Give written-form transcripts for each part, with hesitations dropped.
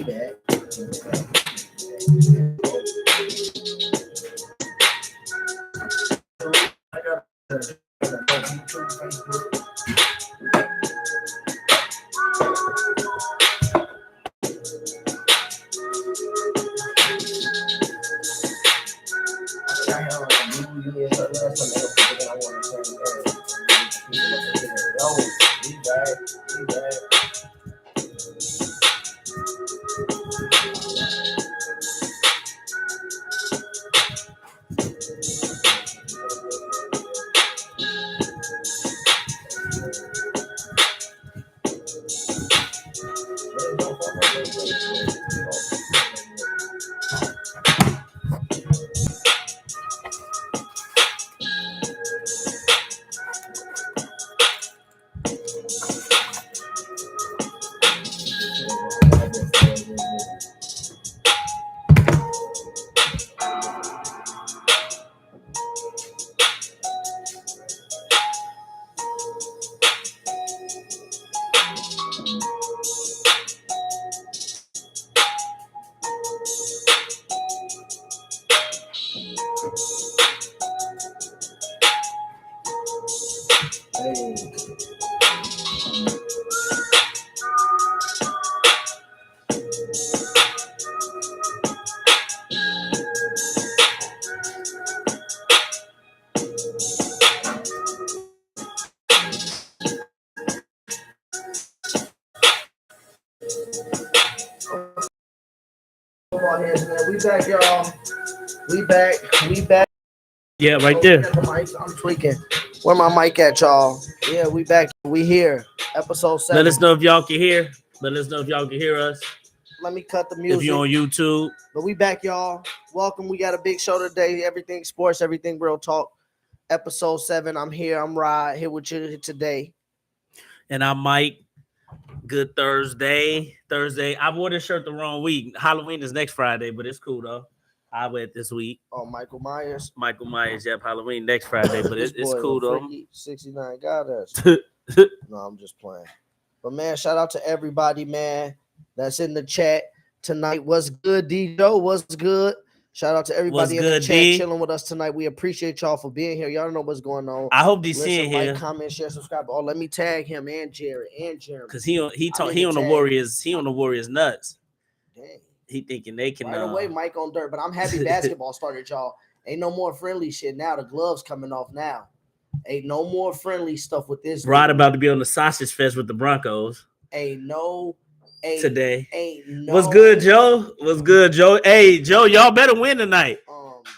back. I got YouTube, Facebook. I have you need a certain last time I want to say, yo, we back. We back, y'all. We back. Yeah, right there. I'm tweaking. Where my mic at, y'all? Yeah, we back. We here. Episode 7. Let us know if y'all can hear. Let us know if y'all can hear us. Let me cut the music. If you're on YouTube. But we back, y'all. Welcome. We got a big show today. Everything sports, everything real talk. Episode 7. I'm here. I'm Rod here with you today. And I'm Mike. Good Thursday. I wore this shirt the wrong week. Halloween is next Friday, but it's cool though. I wear it this week. Oh, Michael Myers. Yep. Halloween next Friday, but it's cool though. 69 got us. No, I'm just playing. But man, shout out to everybody, man, that's in the chat tonight. What's good, D Joe? What's good? Shout out to everybody in the chat chilling with us tonight. We appreciate y'all for being here. Y'all know what's going on. I hope DC in here. Like, comment, share, subscribe. Oh, let me tag him and Jared and Jeremy. Cause he on the Warriors. He on the Warriors nuts. Dang. He thinking they can right away, Mike on dirt. But I'm happy basketball started, y'all. Ain't no more friendly shit now. The gloves coming off now. Ain't no more friendly stuff with this. Rod about to be on the sausage fest with the Broncos. Today. What's good, Joe? Hey, Joe, y'all better win tonight.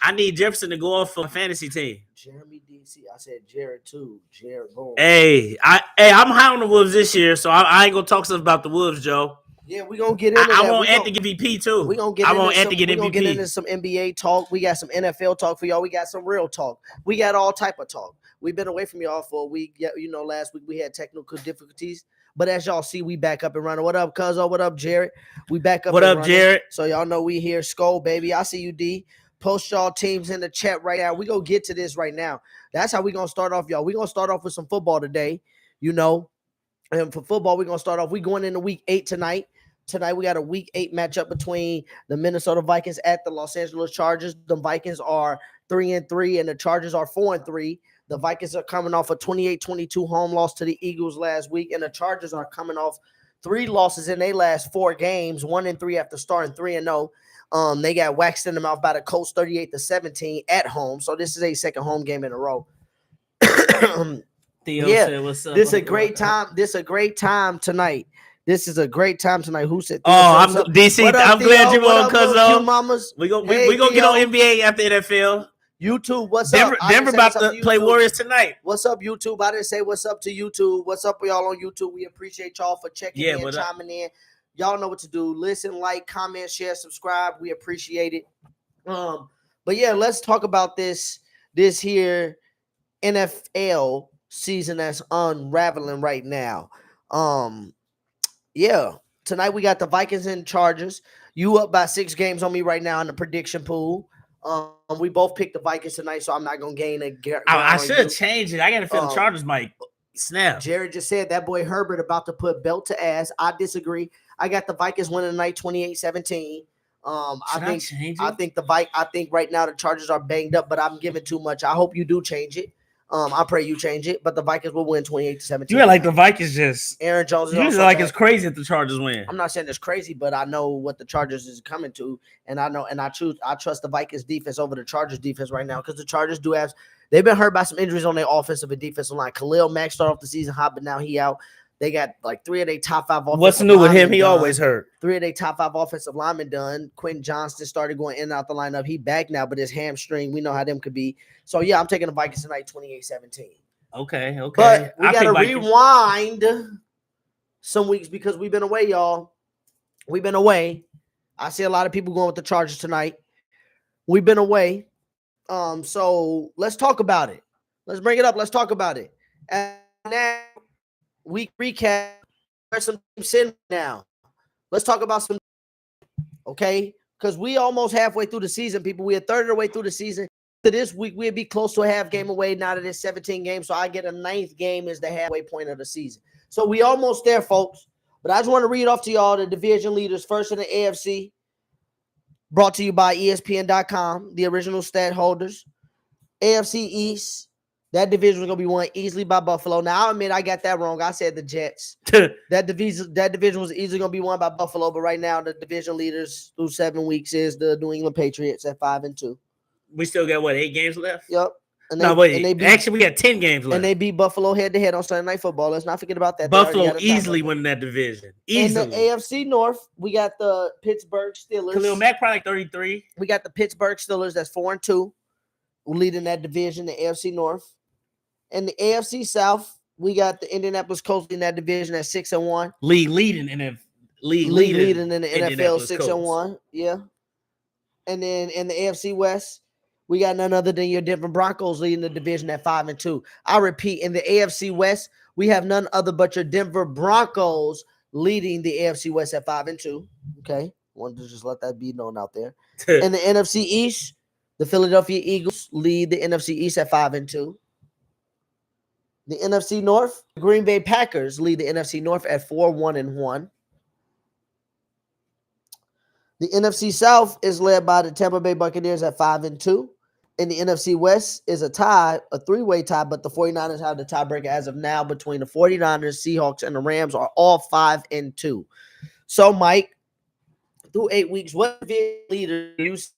I need Jefferson to go off for a fantasy team. Jeremy DC. I said Jared too. Jared boom. I'm high on the Wolves this year, so I ain't gonna talk stuff about the Wolves, Joe. Yeah, we gonna get into that. I want Ant to get MVP too. We gonna get into some NBA talk. We got some NFL talk for y'all. We got some real talk. We got all type of talk. We've been away from y'all for a week. Yeah, last week we had technical difficulties. But as y'all see, we back up and running. What up, Cuzzo? What up, Jared? We back up. What up, Jared? So y'all know we here. Skull, baby. I see you, D. Post y'all teams in the chat right now. We gonna get to this right now. That's how we gonna start off, y'all. We gonna start off with some football today. And for football, we gonna start off. We going into week 8 tonight. Tonight we got a week 8 matchup between the Minnesota Vikings at the Los Angeles Chargers. The Vikings are 3-3, and the Chargers are 4-3. The Vikings are coming off a 28-22 home loss to the Eagles last week, and the Chargers are coming off 3 losses in their last 4 games, 1-3 after starting 3-0. They got waxed in the mouth by the Colts 38-17 at home. So this is a second home game in a row. Theo said, what's up? This is a great time. This is a great time tonight. Who said? I'm DC. I'm glad you on, cuz we gonna get on NBA after NFL. YouTube, what's Denver, up? Denver about to play Warriors tonight. What's up, YouTube? I didn't say what's up to YouTube. What's up, y'all on YouTube? We appreciate y'all for checking in, chiming in. Y'all know what to do. Listen, like, comment, share, subscribe. We appreciate it. But yeah, let's talk about this here NFL season that's unraveling right now. Yeah, tonight we got the Vikings and Chargers. You up by 6 games on me right now in the prediction pool. We both picked the Vikings tonight, so I'm not gonna gain a. I should have changed it. I got to feel the Chargers might snap. Jared just said that boy Herbert about to put belt to ass. I disagree. I got the Vikings winning tonight 28-17. Should I change it? I think right now the Chargers are banged up, but I'm giving too much. I hope you do change it. I pray you change it, but the Vikings will win 28-17. You like the Vikings just. Aaron Jones is You also like back. it's crazy if the Chargers win. I'm not saying it's crazy, but I know what the Chargers is coming to, and I trust the Vikings defense over the Chargers defense right now because the Chargers they've been hurt by some injuries on their offensive and defensive line. Khalil Mack started off the season hot, but now he out. They got like 3 of their top 5 offensive What's new with him? linemen He done. always hurt. 3 of their top 5 offensive linemen done. Quentin Johnston started going in and out the lineup. He back now, but his hamstring, we know how them could be. So, yeah, I'm taking the Vikings tonight 28-17. Okay. But we got to Vikings. rewind some weeks because we've been away, y'all. We've been away. I see a lot of people going with the Chargers tonight. We've been away. So let's talk about it. Let's bring it up. Let's talk about it. And now, week recap. Where's some teams sitting now? Let's talk about some. Okay, because we almost halfway through the season, people. We are third of the way through the season. To this week, we'd be close to a half game away. Now that it's 17 games, so I get a 9th game is the halfway point of the season. So we almost there, folks. But I just want to read off to y'all the division leaders first in the AFC. Brought to you by ESPN.com, the original stat holders. AFC East. That division was going to be won easily by Buffalo. Now, I admit I got that wrong. I said the Jets. That division was easily going to be won by Buffalo, but right now the division leaders through 7 weeks is the New England Patriots at 5-2. We still got, 8 games left? Yep. And actually, we got 10 games left. And they beat Buffalo head-to-head on Sunday Night Football. Let's not forget about that. Buffalo easily winning that division. Easily. In the AFC North, we got the Pittsburgh Steelers. Khalil Mack probably like 33. We got the Pittsburgh Steelers that's 4-2, leading that division, the AFC North. In the AFC South, we got the Indianapolis Colts in that division at 6-1. Leading in the NFL 6-1. Yeah. And then in the AFC West, we got none other than your Denver Broncos leading the division at 5-2. I repeat, in the AFC West, we have none other but your Denver Broncos leading the AFC West at 5-2. Okay. Wanted to just let that be known out there. In the NFC East, the Philadelphia Eagles lead the NFC East at 5-2. The NFC North, the Green Bay Packers lead the NFC North at 4-1-1. The NFC South is led by the Tampa Bay Buccaneers at 5-2. And the NFC West is a 3-way tie, but the 49ers have the tiebreaker as of now between the 49ers, Seahawks, and the Rams are all 5-2. So, Mike, through 8 weeks, what division leader do you see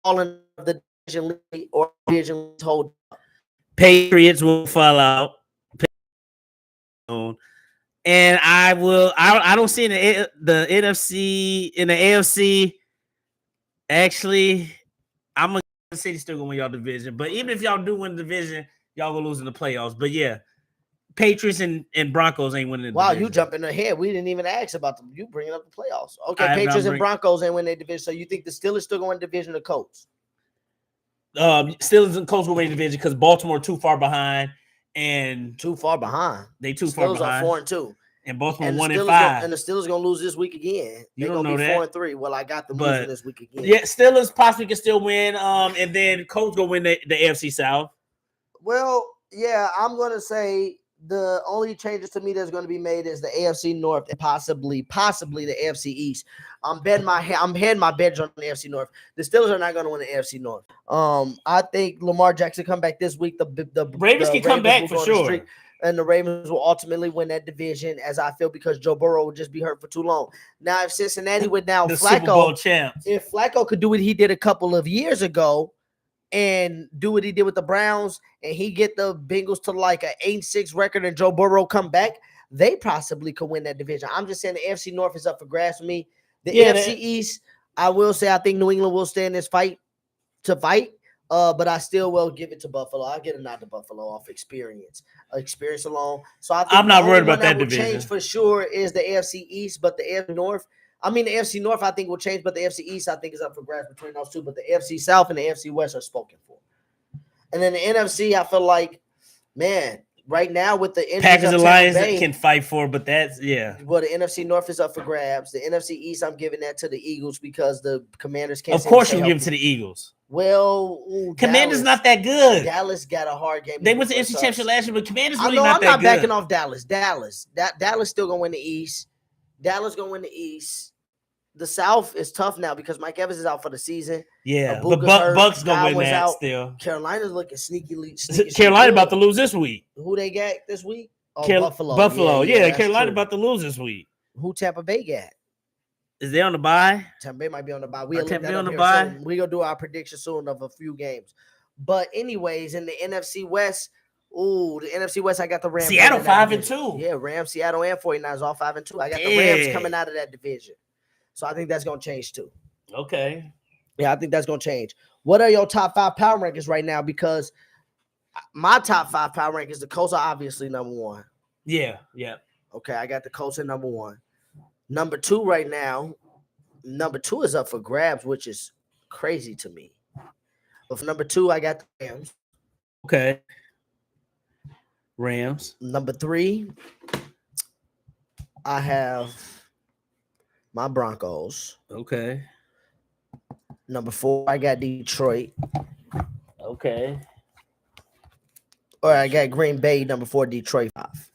all in the division lead or division hold? Patriots will fall out. And I don't see in the NFC, in the AFC. Actually, I'm going to say still going to win y'all division. But even if y'all do win the division, y'all going to lose in the playoffs. But yeah, Patriots and Broncos ain't winning the division. Wow, you jumping ahead. We didn't even ask about them. You bringing up the playoffs. Okay, Patriots and Broncos ain't winning their division. So you think the Steelers still going to division of Colts? Steelers and Colts will win the division because Baltimore too far behind. And too far behind. They too far behind. Steelers are 4-2. And Baltimore 1-5. And the Steelers gonna lose this week again. They're gonna be 4-3. Well, I got them losing this week again. Yeah, Steelers possibly can still win. And then Colts gonna win the AFC South. Well, yeah, I'm gonna say the only changes to me that's going to be made is the AFC North and possibly the AFC East. I'm heading my bets on the AFC North. The Steelers are not going to win the AFC North. I think Lamar Jackson come back this week. The Ravens can come back for sure. And the Ravens will ultimately win that division, as I feel, because Joe Burrow will just be hurt for too long. Now, if Cincinnati would now Super Bowl champs, if Flacco could do what he did a couple of years ago and do what he did with the Browns, and he get the Bengals to like an 8-6 record, and Joe Burrow come back, they possibly could win that division. I'm just saying the AFC North is up for grabs for me. The AFC East, I will say I think New England will stay in this fight, but I still will give it to Buffalo. I'll get a nod to Buffalo off experience alone. So I think I'm not worried about that division. Change for sure is the AFC East, but the AFC North. I mean, the AFC North, I think, will change, but the AFC East, I think, is up for grabs between those two. But the AFC South and the AFC West are spoken for. And then the NFC, I feel like, man, right now with the Packers and Lions can fight for, but that's, Well, the NFC North is up for grabs. The NFC East, I'm giving that to the Eagles because the Commanders can't. Of course, you give it to the Eagles. Well, Commanders not that good. Dallas got a hard game. They went to NFC Championship last year, but Commanders really not that good. I'm not backing off Dallas. Dallas still gonna win the East. Dallas gonna win the East. The South is tough now because Mike Evans is out for the season. Yeah, Ibuka's but hurt, Bucks gonna win Godwin's that out. still. Carolina's looking sneaky Carolina about to good. lose this week. Who they got this week? Oh, Buffalo. Yeah, Carolina about to lose this week. Who Tampa Bay got? Is they on the bye? Tampa Bay might be on the bye. Are We'll look Tampa that Bay up on the here bye? soon. We're gonna do our prediction soon of a few games. But anyways, in the NFC West, the NFC West, I got the Rams. Seattle winning that 5-2. Yeah, Rams, Seattle, and 49ers all 5-2. I got the Rams coming out of that division. So I think that's gonna change too. Okay. Yeah, I think that's gonna change. What are your top 5 power rankings right now? Because my top 5 power rankings, the Colts are obviously number 1. Yeah. Okay, I got the Colts at number 1. Number 2 right now. Number 2 is up for grabs, which is crazy to me. But for number 2, I got the Rams. Okay. Rams. Number 3, I have my Broncos. Okay. Number 4, I got Detroit. Okay. Or I got Green Bay. Number 4, Detroit 5.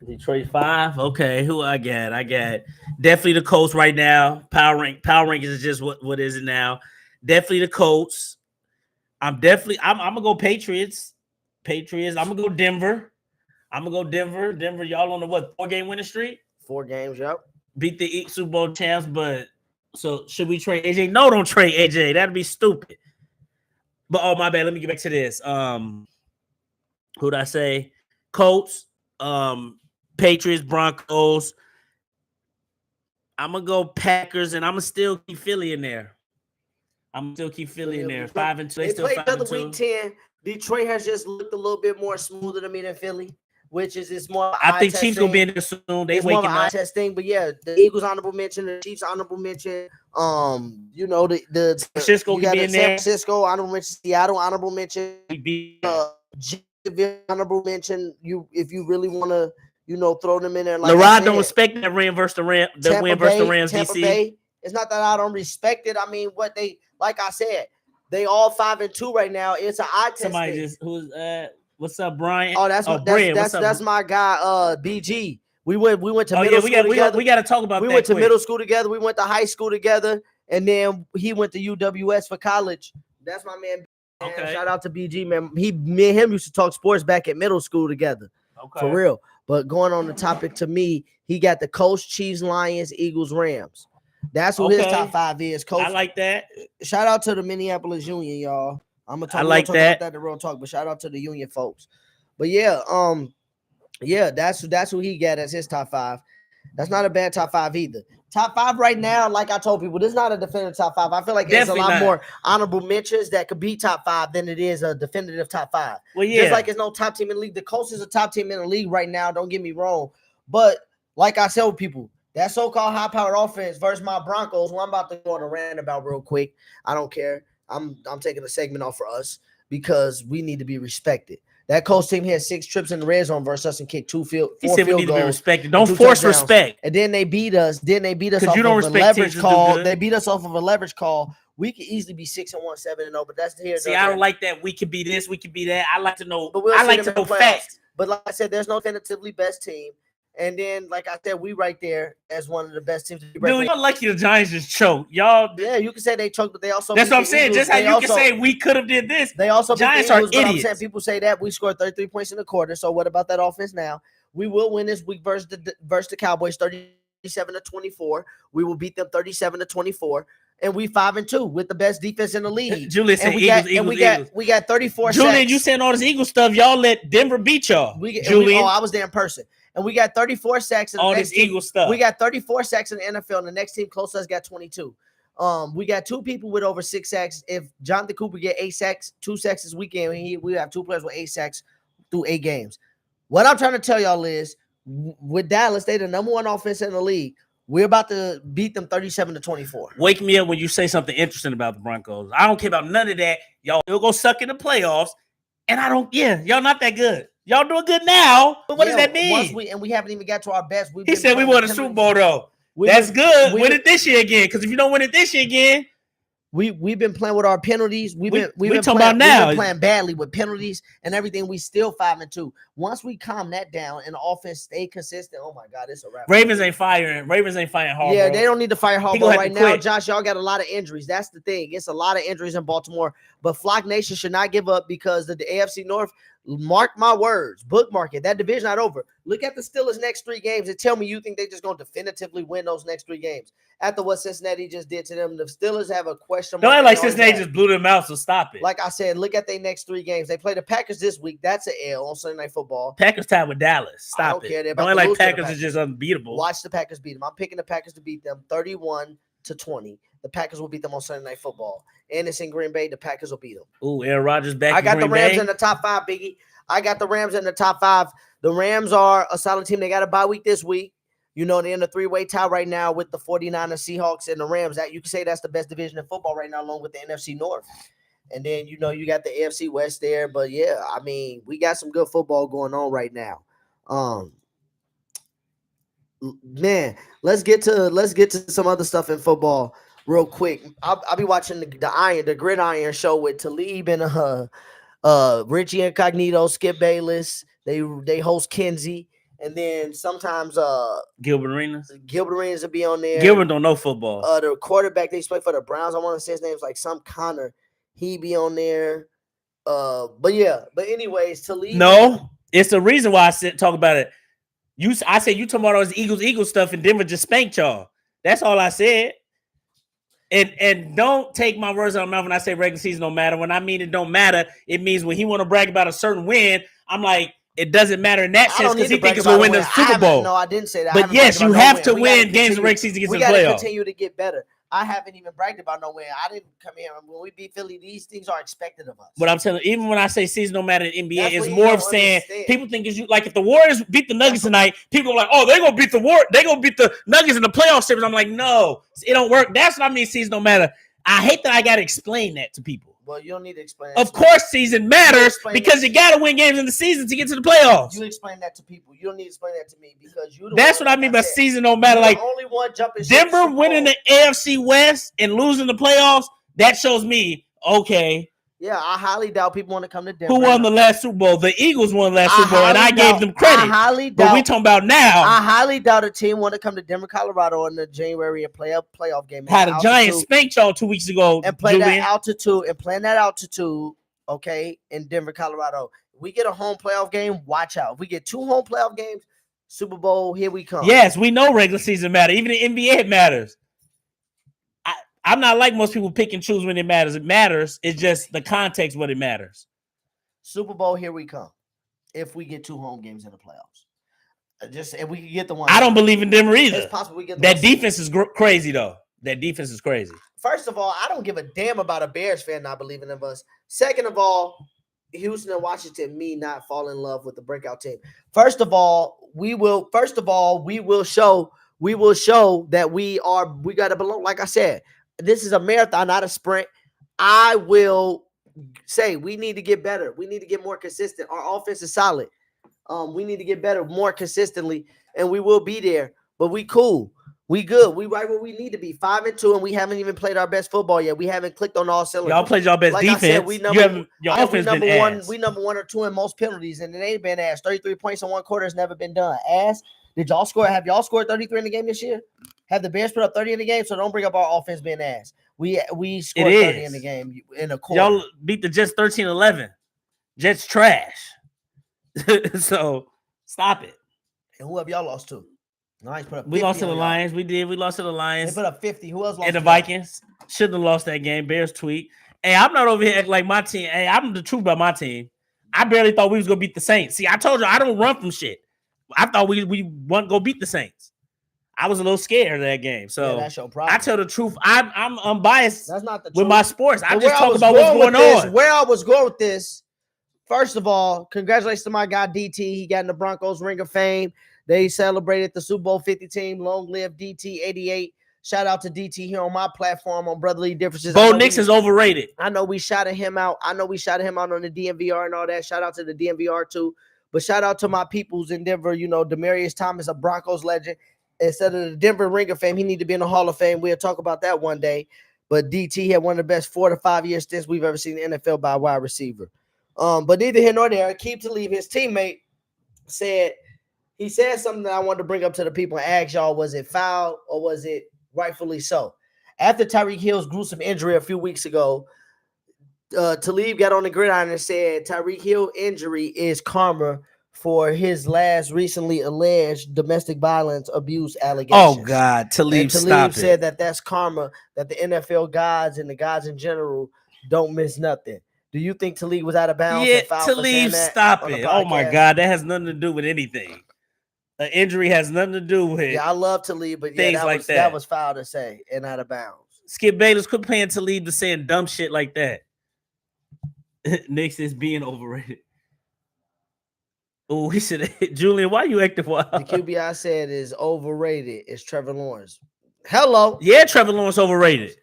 Detroit 5. Okay. Who I got? I got definitely the Colts right now. Power rankings is just what is it now? Definitely the Colts. I'm gonna go Patriots. I'm gonna go Denver. Denver, y'all on the 4-game winning streak? 4 games, yep. Beat the Super Bowl champs, but so should we trade AJ? No, don't trade AJ. That'd be stupid. But oh my bad. Let me get back to this. Who'd I say? Colts, Patriots, Broncos. I'm gonna go Packers, and I'm gonna still keep Philly in there. 5-2. They still played 5-2. week 10. Detroit has just looked a little bit more smoother to me than Philly, which is it's more. I think Chiefs gonna be in there soon. They it's more of waking an eye up. test thing, but yeah, the Eagles honorable mention, the Chiefs honorable mention. You know the Francisco you got can be the in San there. Francisco honorable mention, Seattle honorable mention, Jacksonville honorable mention. If you really want to, throw them in there. Like LeRod don't respect that win versus the Rams. The win versus the Rams. Tampa DC. Bay. It's not that I don't respect it. I mean, what they like I said. They all 5-2 right now. It's an eye test. Somebody thing. just who's what's up, Brian? Oh, that's my guy, BG. We went to middle school together. We got to talk about. We went to middle school together. We went to high school together, and then he went to UWS for college. That's my man. Okay. Shout out to BG, man. Me and him used to talk sports back at middle school together. Okay. For real. But going on the topic, to me, he got the Colts, Chiefs, Lions, Eagles, Rams. That's who his top 5 is. Coach, I like that. Shout out to the Minneapolis Union, y'all. I'm gonna talk. I like talk that. About that in real talk, but shout out to the Union folks. But yeah, that's who he got as his top 5. That's not a bad top 5 either. Top 5 right now, like I told people, this is not a definitive top 5. I feel like there's a lot more honorable mentions that could be top 5 than it is a definitive top 5. Well, yeah. Just like there's no top team in the league. The Colts is a top team in the league right now. Don't get me wrong, but like I tell people. That so-called high-powered offense versus my Broncos, who I'm about to go on a rant about real quick. I don't care. I'm taking a segment off for us because we need to be respected. That Colts team had 6 trips in the red zone versus us and kicked 4 field goals. We need to be respected. Don't force respect. And then they beat us. Off you don't of a respect leverage teams call. They beat us off of a leverage call. We could easily be 6-1, 7-0, but that's here. See, I don't like that. We could be this. We could be that. I like to know. But I like to know facts. But like I said, there's no definitively best team. And then, like I said, we right there as one of the best teams. Dude, y'all lucky the Giants just choked. Y'all. Yeah, you can say they choked, but they also. That's what I'm saying. Just how you can say we could have did this. They also Giants are idiots. People say that we scored 33 points in the quarter. So what about that offense now? We will win this week versus the Cowboys 37-24. We will beat them 37-24. And we 5-2 with the best defense in the league. Julian said Eagles. We got 34 Julian, sacks. you saying all this Eagle stuff. Y'all let Denver beat y'all. Julian. I was there in person. And we got 34 sacks. All this Eagle stuff. We got 34 sacks in the NFL, and the next team close to us got 22. We got 2 people with over 6 sacks. If Jonathan Cooper get 8 sacks, 2 sacks this weekend, we have 2 players with 8 sacks through 8 games. What I'm trying to tell y'all is, with Dallas, they the number 1 offense in the league. We're about to beat them 37-24. Wake me up when you say something interesting about the Broncos. I don't care about none of that. Y'all still go suck in the playoffs, and y'all not that good. Y'all doing good now, but what does that mean? We haven't even got to our best. He said we won a Super Bowl though. That's good. Win it this year again, because if you don't win it this year again, We've been playing with our penalties. We've been talking about now. We've been playing badly with penalties and everything. We still 5-2. Once we calm that down and the offense stay consistent, oh my God, it's a wrap. Ravens ain't firing hard. Yeah, bro. they don't need to fire He Harbaugh gonna have right to now. quit. Josh, y'all got a lot of injuries. That's the thing. It's a lot of injuries in Baltimore. But Flock Nation should not give up because the AFC North, mark my words, bookmark it. That division not over. Look at the Steelers' next 3 games and tell me you think they just going to definitively win those next 3 games. After what Cincinnati just did to them, the Steelers have a question mark. Don't act like Cincinnati just blew them out, so stop it. Like I said, look at their next 3 games. They play the Packers this week. That's an L on Sunday Night Football. Packers tied with Dallas. I Stop don't it. care. They're about Don't to act lose like to the Packers is just unbeatable. Watch the Packers beat them. I'm picking the Packers to beat them 31-20. The Packers will beat them on Sunday Night Football. And it's in Green Bay. The Packers will beat them. Ooh, Aaron Rodgers back. I got in the Green Rams Bay. in the top 5, Biggie. I got the Rams in the top 5. The Rams are a solid team. They got a bye week this week. You know, they're in a 3-way tie right now with the 49ers, Seahawks, and the Rams. That you can say that's the best division in football right now, along with the NFC North. And then, you know, you got the AFC West there. But, yeah, I mean, we got some good football going on right now. Man, let's get to some other stuff in football real quick. I'll be watching the Gridiron show with Talib and Richie Incognito, Skip Bayless. They host Kenzie. And then sometimes Gilbert Arenas. Gilbert Arenas will be on there. Gilbert don't know football. The quarterback they play for the Browns, I want to say his name's like some Connor. He be on there. But anyways, Talib. No, it's the reason why I said talk about it. I said you talking about all this Eagles stuff and Denver just spanked y'all. That's all I said. And don't take my words out of my mouth when I say regular season don't matter. When I mean it don't matter, it means when he want to brag about a certain win, I'm like, it doesn't matter in that sense because he thinks he's going to win the Super Bowl. No, I didn't say that. But yes, you have to win games in the regular season to get to the playoffs. We got to continue to get better. I haven't even bragged about no win. I didn't come here. When we beat Philly, these things are expected of us. But I'm telling you, even when I say season don't matter in NBA, it's more of saying people think it's you. Like if the Warriors beat the Nuggets tonight, people are like, oh, they're going to beat they're going to beat the Nuggets in the playoff series. I'm like, no, it don't work. That's what I mean season don't matter. I hate that I got to explain that to people. Well, you don't need to explain. Of course, season matters because you got to win games in the season to get to the playoffs. You explain that to people. You don't need to explain that to me because you. That's what I mean by season don't matter. Like only one jumping. Denver winning the AFC West and losing the playoffs. That shows me okay. Yeah, I highly doubt people want to come to Denver. Who won the last Super Bowl? The Eagles won the last Super Bowl, and I gave them credit. I highly doubt. But we talking about now. I highly doubt a team want to come to Denver, Colorado in the January and play a playoff game. Had a Giants spanked y'all 2 weeks ago and play that altitude. Okay, in Denver, Colorado. We get a home playoff game. Watch out. If we get 2 home playoff games, Super Bowl, here we come. Yes, we know regular season matter. Even the NBA matters. I'm not like most people pick and choose when it matters. It matters. It's just the context what it matters. Super Bowl, here we come. If we get 2 home games in the playoffs. If we can get the one. I don't believe in Denver either. It's possible we get that defense is crazy, though. That defense is crazy. First of all, I don't give a damn about a Bears fan not believing in us. Second of all, Houston and Washington, me not fall in love with the breakout team. First of all, we will show that we got to belong. Like I said, this is a marathon, not a sprint. I will say we need to get better. We need to get more consistent. Our offense is solid. We need to get better more consistently, and we will be there. But we cool. We good. We right where we need to be. 5-2, and we haven't even played our best football yet. We haven't clicked on all cylinders. Y'all played y'all best defense. I said, your offense been ass. We number 1 or 2 in most penalties, and it ain't been ass. 33 points in 1 quarter has never been done. Ass. Did y'all score? Have y'all scored 33 in the game this year? Have the Bears put up 30 in the game? So don't bring up our offense being ass. We scored 30 in the game in a quarter. Y'all beat the Jets 13-11. Jets trash. So stop it. And who have y'all lost to? We lost to the Lions. We did. We lost to the Lions. They put up 50. Who else lost? And the Vikings. Shouldn't have lost that game. Bears tweet. Hey, I'm not over here acting like my team. Hey, I'm the truth about my team. I barely thought we was gonna beat the Saints. See, I told you I don't run from shit. I thought we wouldn't go beat the Saints. I was a little scared of that game. So that's your problem. I tell the truth. I'm unbiased. That's not the truth. With my sports. I just talk about what's going on. Where I was going with this. First of all, congratulations to my guy DT. He got in the Broncos Ring of Fame. They celebrated the Super Bowl 50 team. Long live DT 88. Shout out to DT here on my platform on Brotherly Differences. Bo Nix is overrated. I know we shouted him out. on the DMVR and all that. Shout out to the DMVR too. But shout out to my peoples in Denver. You know, Demaryius Thomas, a Broncos legend. Instead of the Denver Ring of Fame, he need to be in the Hall of Fame. We'll talk about that one day. but DT had one of the best 4 to 5 year stints we've ever seen in the NFL by a wide receiver. But neither here nor there. Aqib Talib, his teammate, said something that I wanted to bring up to the people and ask y'all: was it foul or was it rightfully so? After Tyreek Hill's gruesome injury a few weeks ago, Talib got on the gridiron and said Tyreek Hill injury is karma for his last recently alleged domestic violence abuse allegations. Oh God, Talib, Talib stop said it. that's karma, that the NFL gods and the gods in general don't miss nothing. Do you think Talib was out of bounds? Yeah, and foul for saying Talib, that stop on the it. Oh my podcast? God, that has nothing to do with anything. An injury has nothing to do with Yeah, I love Talib, but yeah, things like that that. was foul to say and out of bounds. Skip Bayless, quit paying Talib to saying dumb shit like that. Knicks is being overrated. Oh, he said, Julian, why you acting wild? The QB I said is overrated. It's Trevor Lawrence. Hello. Yeah, Trevor Lawrence overrated.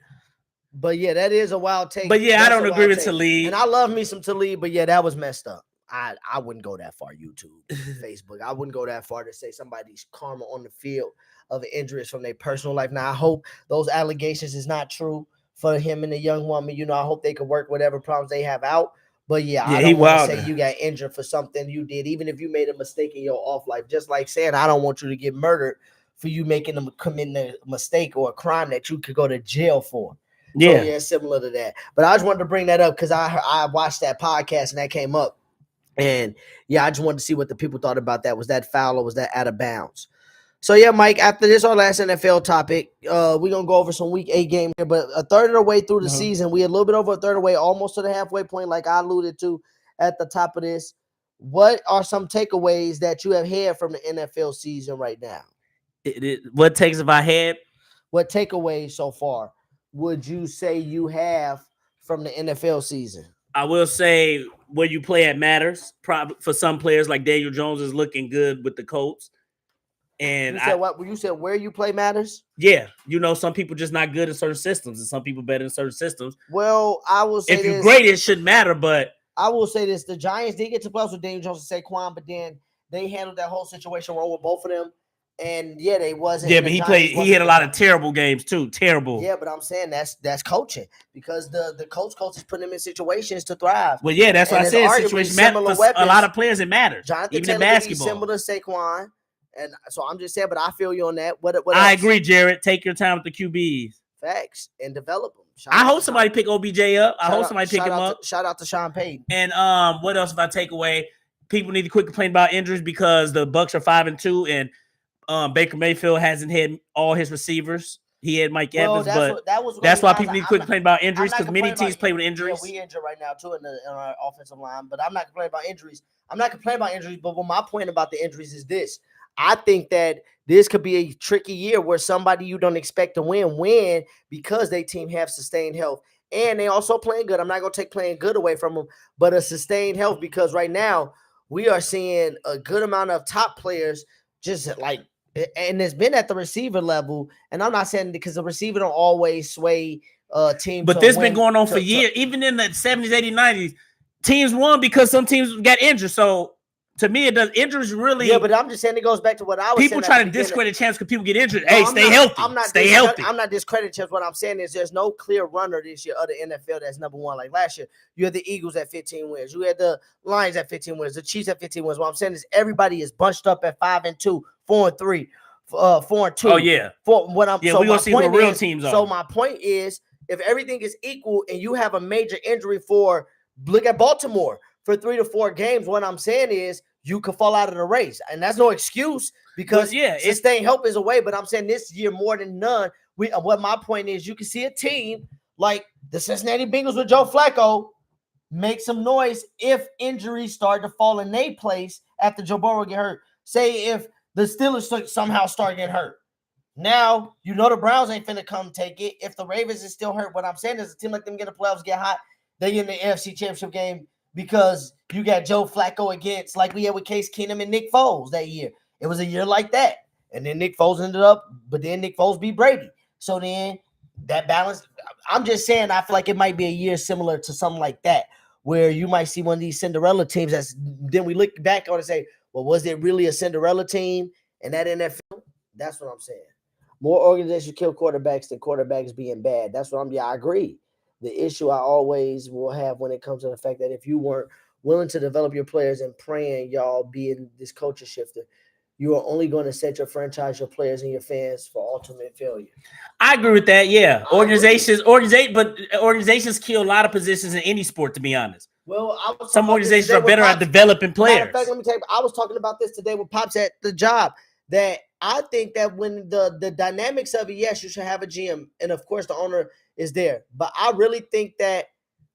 But yeah, that is a wild take. But yeah, I That's don't a agree wild with take. Talib. And I love me some Talib, but yeah, that was messed up. I wouldn't go that far. YouTube, Facebook. I wouldn't go that far to say somebody's karma on the field of injuries from their personal life. Now, I hope those allegations is not true for him and the young woman. You know, I hope they can work whatever problems they have out. But yeah, I don't want to say you got injured for something you did, even if you made a mistake in your off life. Just like saying, I don't want you to get murdered for you committing a mistake or a crime that you could go to jail for. Yeah. So, yeah, similar to that. But I just wanted to bring that up because I watched that podcast and that came up. And yeah, I just wanted to see what the people thought about that. Was that foul or was that out of bounds? So yeah, Mike, after this, our last NFL topic, we're going to go over some week 8 games here, but a third of the way through the season, we a little bit over a third of the way, almost to the halfway point, like I alluded to at the top of this. What are some takeaways that you have had from the NFL season right now? What takes if I had? What takeaways so far would you say you have from the NFL season? I will say where you play at matters. Probably for some players like Daniel Jones is looking good with the Colts. And you said where you play matters? Yeah, you know, some people just not good in certain systems, and some people better in certain systems. Well, I will say if you're great, it shouldn't matter. But I will say this: the Giants did get to playoffs with Daniel Jones and Saquon, but then they handled that whole situation wrong with both of them. And yeah, they wasn't. Yeah, but he had a lot of terrible games too. Terrible. Yeah, but I'm saying that's coaching because the coach is putting them in situations to thrive. Well, yeah, that's what I said. Situation matters for a lot of players. It matters. Jonathan even Taylor in basketball. Similar to Saquon, and so I'm just saying. But I feel you on that. What I else? agree, Jared. Take your time with the QBs. Facts and develop them. I hope somebody pick OBJ up. I hope somebody pick him up. Shout out to Sean Payton. And what else if I take away? People need to quit complaining about injuries because the Bucs are 5-2 and Baker Mayfield hasn't had all his receivers. He had Mike Evans, but that's why people need to quit complaining about injuries because many teams play with injuries. Yeah, we injured right now too in our offensive line, but I'm not complaining about injuries. But my point about the injuries is this: I think that this could be a tricky year where somebody you don't expect to win because their team have sustained health. And they also playing good. I'm not going to take playing good away from them, but a sustained health because right now we are seeing a good amount of top players just like, and it's been at the receiver level. And I'm not saying because the receiver don't always sway teams. But this has been going on for years. Even in the 70s, 80s, 90s, teams won because some teams got injured. So to me, it does injuries really. Yeah, but I'm just saying it goes back to what I was saying. People try to discredit champs because people get injured. No, hey, stay healthy. Stay healthy. I'm not discrediting champs. What I'm saying is there's no clear runner this year of the NFL that's number one like last year. You had the Eagles at 15 wins. You had the Lions at 15 wins. The Chiefs at 15 wins. What I'm saying is everybody is bunched up at 5-2, 4-3, 4-2. Oh yeah. We're gonna see who the real teams are. So my point is, if everything is equal and you have a major injury look at Baltimore for 3 to 4 games, what I'm saying is you could fall out of the race. And that's no excuse because sustained help is a way. But I'm saying this year more than none, what my point is, you can see a team like the Cincinnati Bengals with Joe Flacco make some noise if injuries start to fall in their place after Joe Burrow get hurt. Say if the Steelers somehow start getting hurt. Now, you know the Browns ain't finna come take it. If the Ravens is still hurt, what I'm saying is a team like them get the playoffs, get hot, they get in the AFC Championship game because you got Joe Flacco against, like we had with Case Keenum and Nick Foles that year. It was a year like that. And then Nick Foles ended up, but then Nick Foles beat Brady. So then that balance, I'm just saying, I feel like it might be a year similar to something like that, where you might see one of these Cinderella teams then we look back on and say, well, was it really a Cinderella team in that NFL? That's what I'm saying. More organizations kill quarterbacks than quarterbacks being bad. That's what I'm. Yeah, I agree. The issue I always will have when it comes to the fact that if you weren't willing to develop your players and praying y'all being this culture shifter, you are only going to set your franchise, your players, and your fans for ultimate failure. I agree with that. Yeah, I agree. Organizations kill a lot of positions in any sport. To be honest, Well, I was some talking about this organizations today are with better at Pops. developing Matter of players. fact, let me tell you, I was talking about this today with Pops at the job. That I think that when the dynamics of it, yes, you should have a GM, and of course the owner is there. But I really think that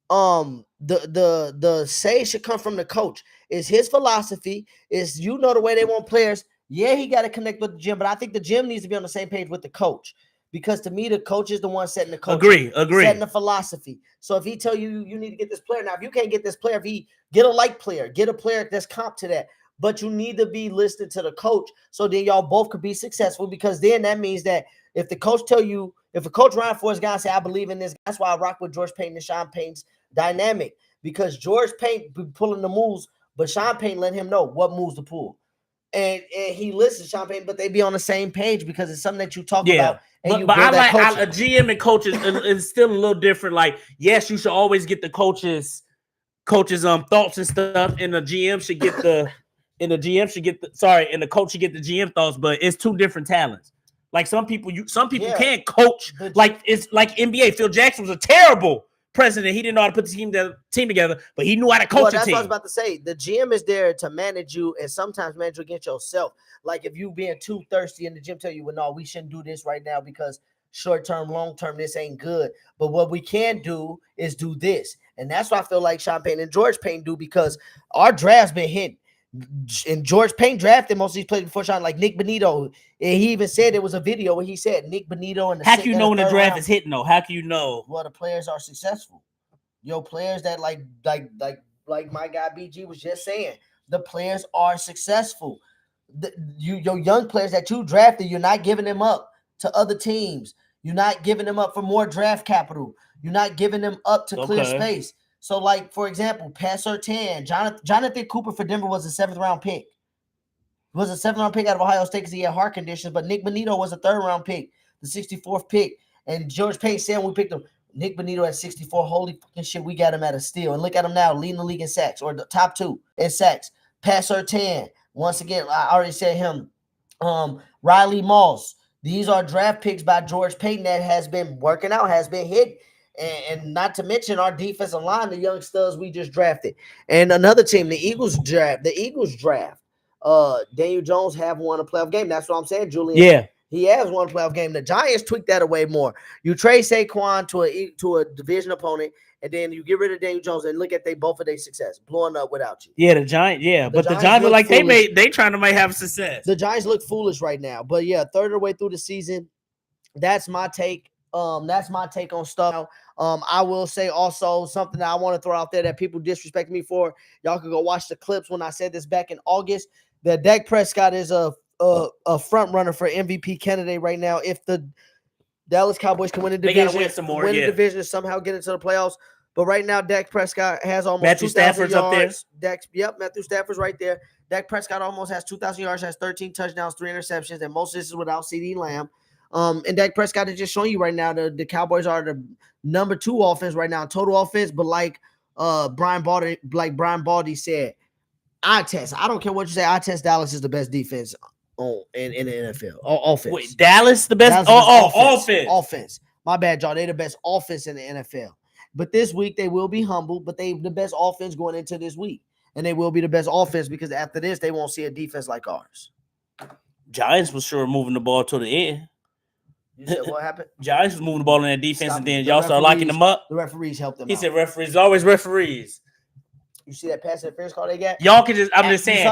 the say should come from the coach. Is his philosophy, is the way they want players. Yeah, he got to connect with the gym, but I think the gym needs to be on the same page with the coach. Because to me, the coach is the one setting the culture, setting the philosophy. So if he tell you you need to get this player, now if you can't get this player, if he get a like player, get a player that's comp to that. But you need to be listening to the coach, so then y'all both could be successful. Because then that means that if the coach tell you, if a coach Ryan for his guy say, I believe in this, that's why I rock with George Payton and Sean Payton's dynamic. Because George Payton be pulling the moves, but Sean Payton let him know what moves to pull. And he listens, Sean Payton, but they be on the same page because it's something that you talk about. And But I like a GM and coaches is still a little different. Like, yes, you should always get the coaches thoughts and stuff, and the GM should get the and the coach should get the GM thoughts, but it's two different talents. Like some people can't coach. Like it's like NBA. Phil Jackson was a terrible president. He didn't know how to put the team together, but he knew how to coach a team. That's what I was about to say. The GM is there to manage you and sometimes manage you against yourself. Like if you being too thirsty and the gym tell you, well, no, we shouldn't do this right now because short term, long term, this ain't good. But what we can do is do this. And that's what I feel like Sean Payton and George Payton do, because our draft's been hidden. And George Payton drafted most of these players before Sean, like Nick Bonito. And he even said there was a video where he said Nick Bonito and the how can you know when the draft is hitting though? How can you know? Well, the players are successful. Yo, players that like my guy BG was just saying, the players are successful. Your young players that you drafted, you're not giving them up to other teams. You're not giving them up for more draft capital. You're not giving them up to clear space. So, like, for example, Pat Surtain, Jonathan Cooper for Denver was a 7th round pick. He was a 7th round pick out of Ohio State because he had heart conditions, but Nick Bonito was a 3rd round pick, the 64th pick. And George Payton said when we picked him, Nick Bonito at 64, holy fucking shit, we got him at a steal. And look at him now, leading the league in sacks, or the top 2 in sacks. Pat Surtain, once again, I already said him. Riley Moss. These are draft picks by George Payton that has been working out, has been hit. And not to mention our defensive line, the young studs we just drafted. And another team, the Eagles draft. Daniel Jones have won a playoff game. That's what I'm saying, Julian. Yeah. He has won a playoff game. The Giants tweaked that away more. You trade Saquon to a division opponent, and then you get rid of Daniel Jones, and look at both of their success blowing up without you. Yeah, the Giants. Yeah, but the Giants look like they trying to might have success. The Giants look foolish right now, but yeah, third of the way through the season. That's my take. That's my take on stuff. I will say also something that I want to throw out there that people disrespect me for. Y'all can go watch the clips when I said this back in August. That Dak Prescott is a front runner for MVP candidate right now. If the Dallas Cowboys can win the division, they gotta win some more, the division, and somehow get into the playoffs. But right now, Dak Prescott has almost Matthew 2,000 yards. Up there. Matthew Stafford's right there. Dak Prescott almost has 2,000 yards, has 13 touchdowns, 3 interceptions, and most of this is without CeeDee Lamb. And Dak Prescott is just showing you right now the Cowboys are the number 2 offense right now, total offense. But like Brian Baldy said, I don't care what you say. I test Dallas is the best defense in the NFL. Offense. Wait, Dallas the best? Offense. My bad, y'all. They're the best offense in the NFL. But this week they will be humbled, but they the best offense going into this week. And they will be the best offense because after this, they won't see a defense like ours. Giants was sure moving the ball to the end. You said what happened? Giants was moving the ball in that defense, and then y'all started locking them up. The referees helped them out. He said referees, always referees. You see that pass interference call they got? Y'all can just, I'm just saying,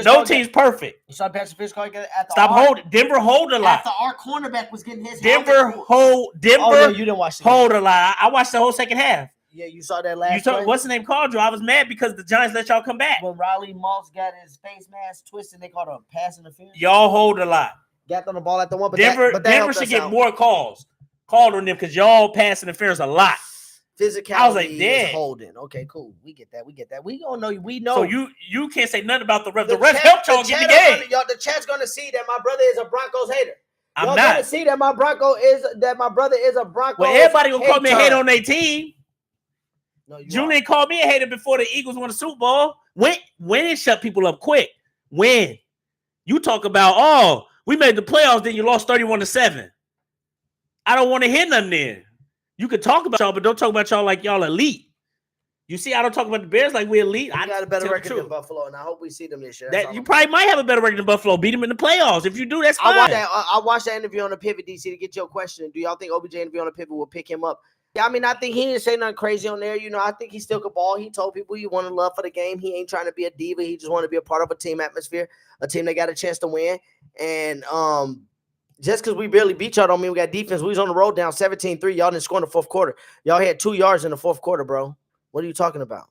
no team's perfect. You saw the pass interference call they got at the Stop holding. Denver hold a lot. After our cornerback was getting his Denver oh, no, you didn't watch the hold a lot. I watched the whole second half. Yeah, you saw that last play? What's the name called you? I was mad because the Giants let y'all come back. When Riley Moss got his face mask twisted, they called a pass interference. Y'all hold a lot. Got on the ball at the one, but Denver should get more calls called on them because y'all pass interference a lot. Physicality I was like, damn. Holding. Okay, cool. We get that. We don't know. We know. So you can't say nothing about the ref. The ref helped y'all get the game. The chat's gonna see that my brother is a Broncos hater. I'm Y'all not. gotta see that my brother is a Bronco. Well, everybody gonna call me a hater on their team. No, Julian called me a hater before the Eagles won the Super Bowl. When it shut people up quick. When you talk about, we made the playoffs, then you lost 31-7. I don't want to hear nothing there. You can talk about y'all, but don't talk about y'all like y'all elite. You see, I don't talk about the Bears like we're elite. I got a better record than Buffalo, and I hope we see them this year. That you probably might have a better record than Buffalo. Beat them in the playoffs. If you do, that's fine. I watched that interview on the Pivot, DC, to get your question. Do y'all think OBJ interview on the Pivot will pick him up? Yeah, I mean, I think he didn't say nothing crazy on there. You know, I think he still could ball. He told people he wanted love for the game. He ain't trying to be a diva. He just wanted to be a part of a team atmosphere, a team that got a chance to win. And just because we barely beat y'all don't mean we got defense. We was on the road down 17-3. Y'all didn't score in the fourth quarter. Y'all had 2 yards in the fourth quarter, bro. What are you talking about?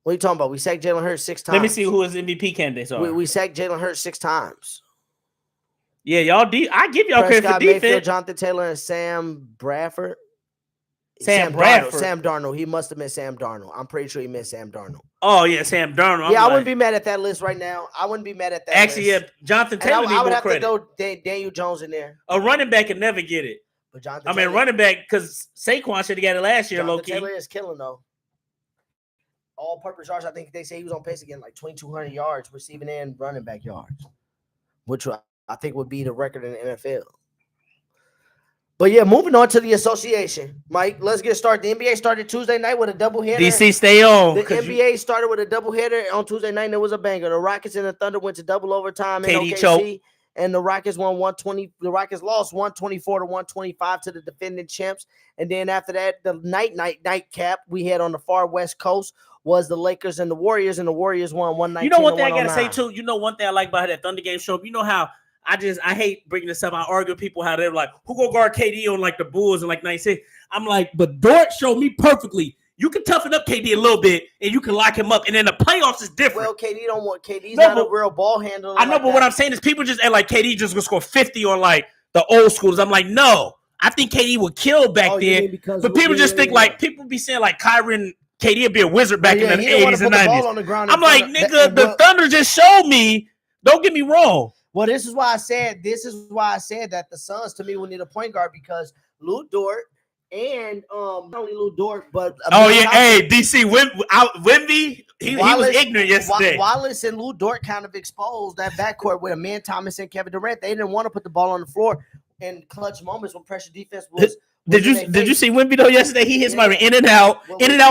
What are you talking about? We sacked Jalen Hurts 6 times. Let me see who his MVP candidates are. We sacked Jalen Hurts 6 times. Yeah, y'all. I give y'all credit for defense. Mayfield, Jonathan Taylor, and Sam Bradford. Sam Bradford. Sam Darnold. He must have meant Sam Darnold. I'm pretty sure he meant Sam Darnold. Oh, yeah, Sam Darnold. I wouldn't be mad at that list right now. I wouldn't be mad at that Actually, list. yeah, Jonathan Taylor needs more credit. I would have to throw Daniel Jones in there. A running back can never get it. But Jonathan running back, because Saquon should have got it last year, low-key. Taylor is killing, though. All-purpose yards, I think they say he was on pace again, like 2,200 yards, receiving and running back yards, which I think would be the record in the NFL. But yeah, moving on to the association, Mike. Let's get started. The NBA started Tuesday night with a doubleheader. DC, stay on. The NBA started with a doubleheader on Tuesday night, and it was a banger. The Rockets and the Thunder went to double overtime in KD OKC, choke. And the Rockets won 120. The Rockets lost 124-125 to the defending champs. And then after that, the nightcap we had on the far west coast was the Lakers and the Warriors, and the Warriors won 119. You know one thing I gotta say too. You know one thing I like about that Thunder game show up. You know how I hate bringing this up. I argue with people how they're like, who gonna guard KD on like the Bulls and like 96? I'm like, but Dort showed me perfectly. You can toughen up KD a little bit and you can lock him up. And then the playoffs is different. Well, KD's not a real ball handler. I know, but what I'm saying is people just act like KD just gonna score 50 on like the old schools. I'm like, no. I think KD would kill back then. But people just think like people be saying like Kyrie and KD would be a wizard back in the 80s and 90s. I'm like, nigga, the Thunder just showed me. Don't get me wrong. Well, this is why I said that the Suns to me would need a point guard because Lou Dort and not only Lou Dort, but DC Wemby, he was ignorant yesterday. Wallace and Lou Dort kind of exposed that backcourt with Amen Thomas and Kevin Durant. They didn't want to put the ball on the floor in clutch moments when pressure defense was. Did you see Wemby though yesterday? He hits my in and out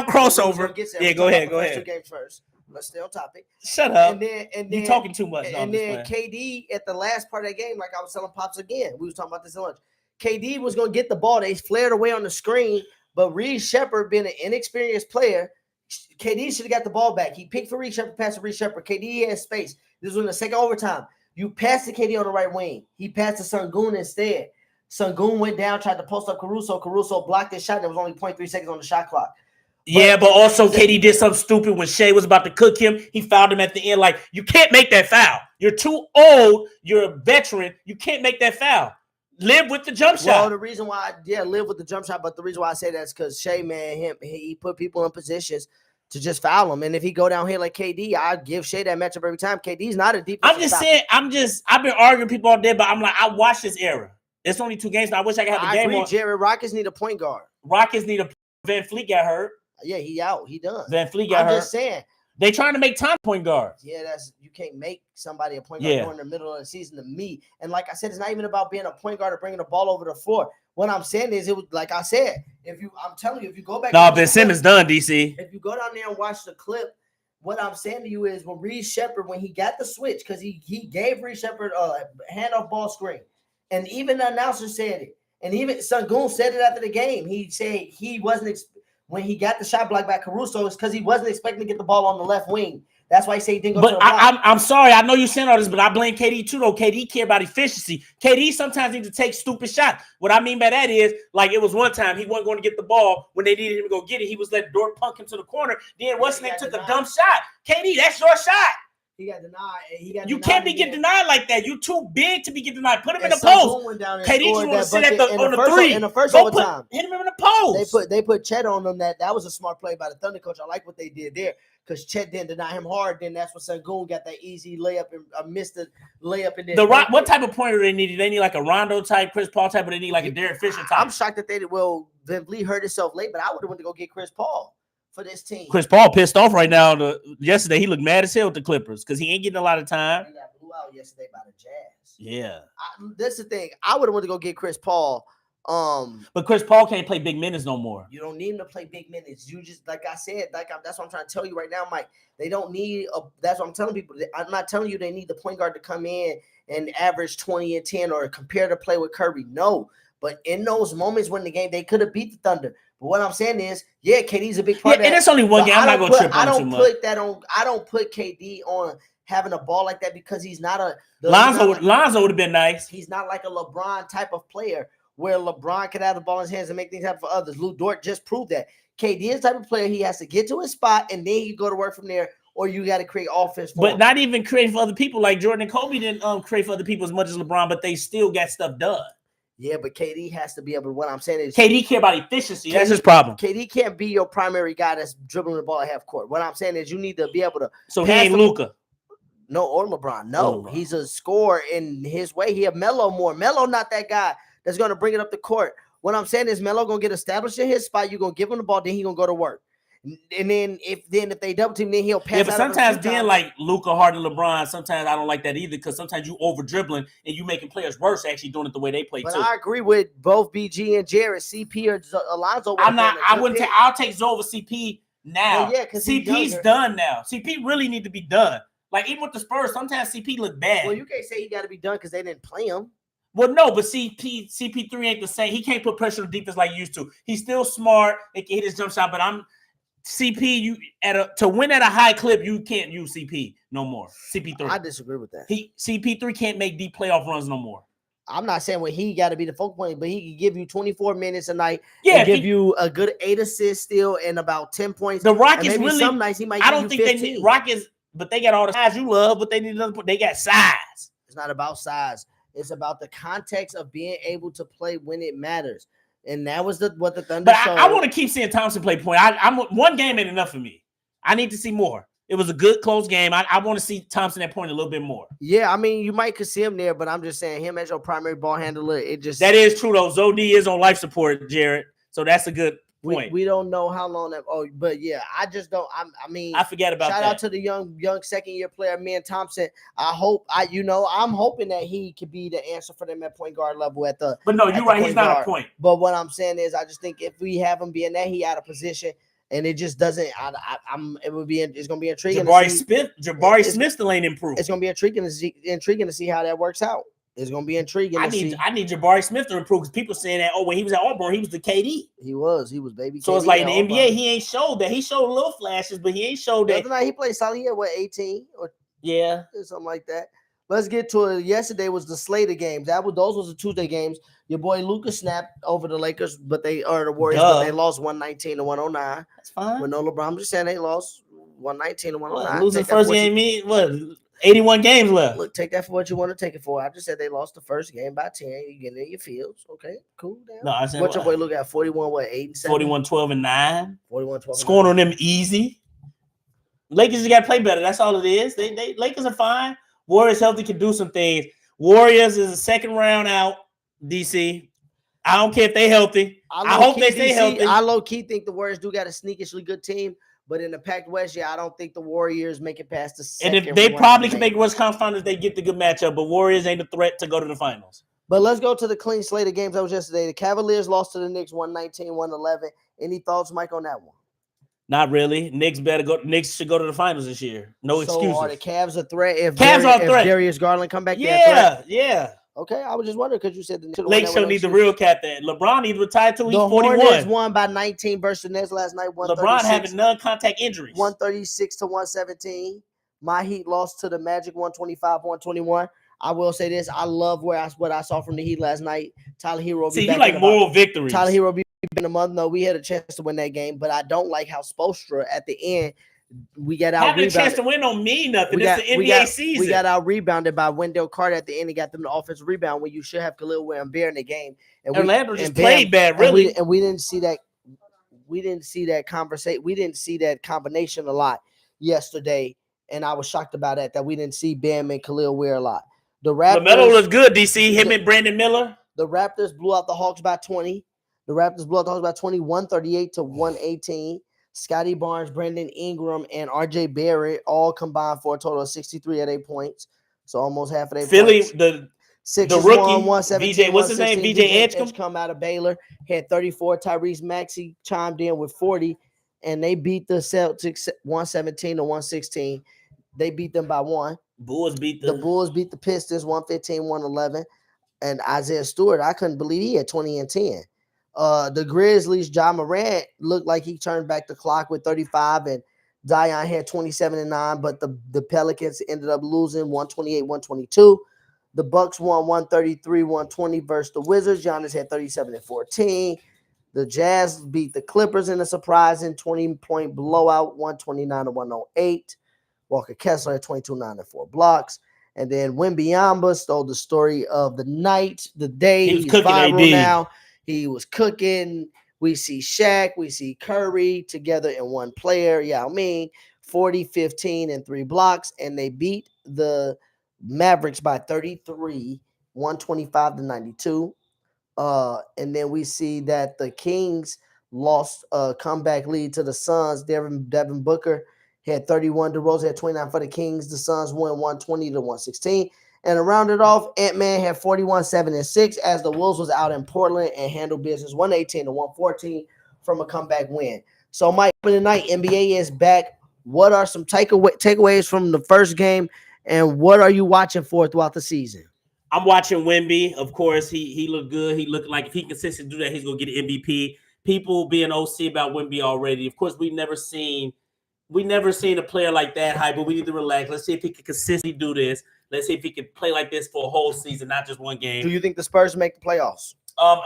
crossover. Yeah, go ahead. 2 games first. Let's stay on topic. Shut up. And then you talking too much. And then KD at the last part of the game, like I was telling Pops again, we was talking about this at lunch. KD was going to get the ball. They flared away on the screen, but Reed Shepherd, being an inexperienced player, KD should have got the ball back. He picked for Reed Shepherd, passed to Reed Shepherd. KD had space. This was in the second overtime. You passed to KD on the right wing. He passed to Sengun instead. Sengun went down, tried to post up Caruso. Caruso blocked his shot. There was only 0.3 seconds on the shot clock. But also KD did something stupid when Shea was about to cook him. He fouled him at the end. Like, you can't make that foul. You're too old. You're a veteran. You can't make that foul. Live with the jump shot. Well, the reason why, live with the jump shot. But the reason why I say that is because Shea, man, he put people in positions to just foul him. And if he go down here like KD, I give Shea that matchup every time. KD's not a deep. I'm just saying. I've been arguing with people all day, but I'm like, I watched this era. It's only 2 games. I wish I could have the game on. Jared, Rockets need a point guard. Rockets need a. Van Fleet got hurt. Yeah, he out. He done. Van Fleet got hurt. I'm just saying. They trying to make time point guards. Yeah, you can't make somebody a point guard during the middle of the season to me. And like I said, it's not even about being a point guard or bringing the ball over the floor. What I'm saying is, it was like I said, I'm telling you, if you go back. No, Ben Simmons done, DC. If you go down there and watch the clip, what I'm saying to you is when Reed Shepherd, when he got the switch, because he gave Reed Shepherd a handoff ball screen, and even the announcer said it, and even Sengun said it after the game. He said he wasn't. When he got the shot blocked by Caruso, it's because he wasn't expecting to get the ball on the left wing. That's why he said he didn't go to the block. I'm sorry. I know you're saying all this, but I blame KD too, though. KD care about efficiency. KD sometimes needs to take stupid shots. What I mean by that is, like, it was one time he wasn't going to get the ball when they needed him to go get it. He was letting Dort punk him to the corner. Then what's name took a dumb shot. KD, that's your shot. He got denied. He got You denied can't be again. getting denied like that. You too big to be getting denied. Put him in the Sengun post. went down and KD just scored want to that sit at bucket on the first, three. in the first Go overtime. hit him in the post. They put Chet on them. That was a smart play by the Thunder coach. I like what they did there because Chet didn't deny him hard. Then that's when Sengun got that easy layup and missed the layup. And then What type of pointer do they need? Do they need like a Rondo type, Chris Paul type, or they need like a Derek Fisher type? I'm shocked that they did. Well, Van Vliet hurt himself late, but I would have went to go get Chris Paul for this team. Chris Paul pissed off right now. Yesterday, he looked mad as hell with the Clippers because he ain't getting a lot of time. He got blew out yesterday by the Jazz. Yeah. That's the thing. I would have went to go get Chris Paul. But Chris Paul can't play big minutes no more. You don't need him to play big minutes. You just, like I said, that's what I'm trying to tell you right now, Mike. They don't need that's what I'm telling people. I'm not telling you they need the point guard to come in and average 20 and 10 or compare to play with Curry. No. But in those moments when the game, they could have beat the Thunder. But what I'm saying is, yeah, KD's a big part of that. And it's only one game. I'm not going to trip on too much. I don't put KD on having a ball like that because he's not a Lonzo would have been nice. He's not like a LeBron type of player where LeBron could have the ball in his hands and make things happen for others. Lou Dort just proved that. KD is the type of player he has to get to his spot and then you go to work from there, or you got to create offense for him. Not even create for other people. Like Jordan and Kobe didn't create for other people as much as LeBron, but they still got stuff done. Yeah, but KD has to be able to. What I'm saying is, KD care about efficiency. That's his problem. KD can't be your primary guy that's dribbling the ball at half court. What I'm saying is, you need to be able to. So he ain't Luka. No, or LeBron. No, he's a scorer in his way. He have Melo more. Melo not that guy that's going to bring it up the court. What I'm saying is, Melo going to get established in his spot. You're going to give him the ball, then he's going to go to work. And then if they double team, then he'll pass. Yeah, but sometimes being like Luka, Harden, LeBron, sometimes I don't like that either because sometimes you over dribbling and you making players worse actually doing it the way they play but too. I agree with both BG and Jared, CP or Alonzo. I'll take Zoe over CP now. Well, yeah, because CP's done now. CP really need to be done. Like even with the Spurs, sometimes CP look bad. Well, you can't say he got to be done because they didn't play him. Well, no, but CP3 ain't the same. He can't put pressure on defense like he used to. He's still smart and can hit his jump shot, but CP, to win at a high clip, you can't use CP no more. CP3. I disagree with that. CP3 can't make deep playoff runs no more. I'm not saying he got to be the focal point, but he can give you 24 minutes a night. Yeah, give you a good 8 assists still and about 10 points. The Rockets really. Some nights he might. I don't think 15. They need Rockets, but they got all the size you love, but they need another. They got size. It's not about size. It's about the context of being able to play when it matters. And that was what the Thunder showed. I want to keep seeing Thompson play point. I'm one game ain't enough for me. I need to see more. It was a good close game. I want to see Thompson at point a little bit more. Yeah, I mean, you might could see him there, but I'm just saying him as your primary ball handler. That is true though. Zodi is on life support, Jared. So that's a good point. We don't know how long that. Oh, but yeah, I just don't. I forget about shout that. out to the young second year player, me and Thompson. I'm hoping that he could be the answer for them at point guard level at the. But no, you're right. He's not a point. But what I'm saying is, I just think if we have him being that, he out of position. And it just doesn't. It's gonna be intriguing. Jabari Smith still ain't improved. It's gonna be intriguing to see how that works out. It's gonna be intriguing. I need Jabari Smith to improve because people saying that when he was at Auburn, he was the KD. He was baby. So KD it's like in the NBA, he ain't showed that. He showed little flashes, but he ain't showed that. He played solid. He had 18 or something like that. Let's get to it. Yesterday was the slate of games. Those was the Tuesday games. Your boy Luka snapped over the Lakers, the Warriors, but they lost 119 to 109. That's fine. With no LeBron, I'm just saying they lost 119 to 109. Losing the first game, 81 games left. Look, take that for what you want to take it for. I just said they lost the first game by 10. You get in your fields. Okay, cool down. No, I said what your boy look at 41, 8 and 7? 41, 12 and 9. 41, 12. Scoring on them easy. Lakers just got to play better. That's all it is. They Lakers are fine. Warriors healthy can do some things. Warriors is a second round out. DC. I don't care if they healthy. I hope they stay healthy. I low key think the Warriors do got a sneakishly good team, but in the Pac West, I don't think the Warriors make it past the second. And if they probably can make West Conference Finals, they get the good matchup. But Warriors ain't a threat to go to the finals. But let's go to the clean slate of games that was yesterday. The Cavaliers lost to the Knicks 119-111. Any thoughts, Mike, on that one? Not really. Knicks should go to the finals this year. No excuses. So are the Cavs a threat? If Darius Garland come back, yeah. Okay, I was just wondering because you said the Lakers should need the real captain. LeBron needs to retire till he's 41. The Hornets won by 19 versus the Nets last night. LeBron having non-contact injuries. 136 to 117. My Heat lost to the Magic 125-121. I will say this: I love what I saw from the Heat last night. Tyler Hero. See, you like moral victories. Tyler Hero be in a month. No, we had a chance to win that game, but I don't like how Spoelstra at the end We got out Having a chance rebounded. to win don't mean nothing. We It's got, the we NBA got, season. we got out rebounded by Wendell Carter at the end and got them the offensive rebound when you should have Khalil Bear in the game. And Orlando just and played bad, and really. we didn't see that. We didn't see that conversation. We didn't see that combination a lot yesterday, and I was shocked about that. That we didn't see Bam and Khalil Ware a lot. The Raptors LaMelo looked good. DC him and Brandon Miller. The Raptors blew out the Hawks by 20. The Raptors blew out the Hawks by 20, 138 to 118. Scotty Barnes, Brandon Ingram, and RJ Barrett all combined for a total of 63 at 8 points. So almost half of their Philly, points. the Sixers rookie, won 117. VJ, what's his name? VJ Edgecombe? Come out of Baylor, had 34. Tyrese Maxey chimed in with 40, and they beat the Celtics 117 to 116. They beat them by 1. Bulls beat The Bulls beat the Pistons 115, 111. And Isaiah Stewart, I couldn't believe he had 20 and 10. The Grizzlies, Ja Morant looked like he turned back the clock with 35, and Zion had 27 and 9, but the Pelicans ended up losing 128, 122. The Bucks won 133, 120 versus the Wizards. Giannis had 37 and 14. The Jazz beat the Clippers in a surprising 20-point blowout, 129 to 108. Walker Kessler had 22, 9, and 4 blocks. And then Wembanyama stole the story of the night, the day. He's cooking viral AD. now. He was cooking. We see Shaq. We see Curry together in one player. Yao Ming, 40, 15, and 3 blocks. And they beat the Mavericks by 33, 125 to 92. And then we see that the Kings lost a comeback lead to the Suns. Devin Booker had 31. DeRozan had 29 for the Kings. The Suns won 120 to 116. And to round it off, Ant-Man had 41, 7, and 6 as the Wolves was out in Portland and handled business 118 to 114 from a comeback win. So, Mike, for the night, NBA is back. What are some takeaways from the first game, and what are you watching for throughout the season? I'm watching Wemby. Of course, he looked good. He looked like if he consistently do that, he's gonna get an MVP. People being OC about Wemby already. Of course, we've never seen a player like that high, but we need to relax. Let's see if he can consistently do this. Let's see if he can play like this for a whole season, not just one game. Do you think the Spurs make the playoffs?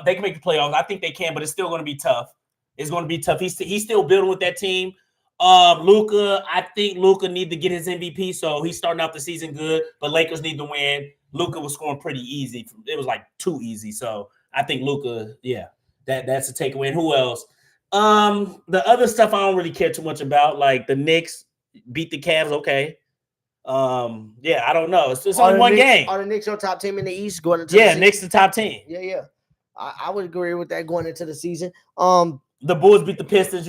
They can make the playoffs. I think they can, but it's still going to be tough. It's going to be tough. He's still building with that team. Luka, I think Luka need to get his MVP, so he's starting out the season good. But Lakers need to win. Luka was scoring pretty easy. It was like too easy. So I think Luka, yeah, that's a takeaway. And who else? The other stuff I don't really care too much about, like the Knicks beat the Cavs. Okay. Yeah, I don't know. It's only one game. Are the Knicks your top team in the East going into the season? Knicks the top 10. Yeah. I would agree with that going into the season. The Bulls beat the Pistons,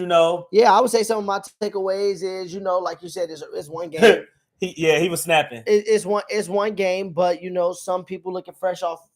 Yeah, I would say some of my takeaways is, like you said, it's one game. He was snapping. It's one game, but some people looking fresh off,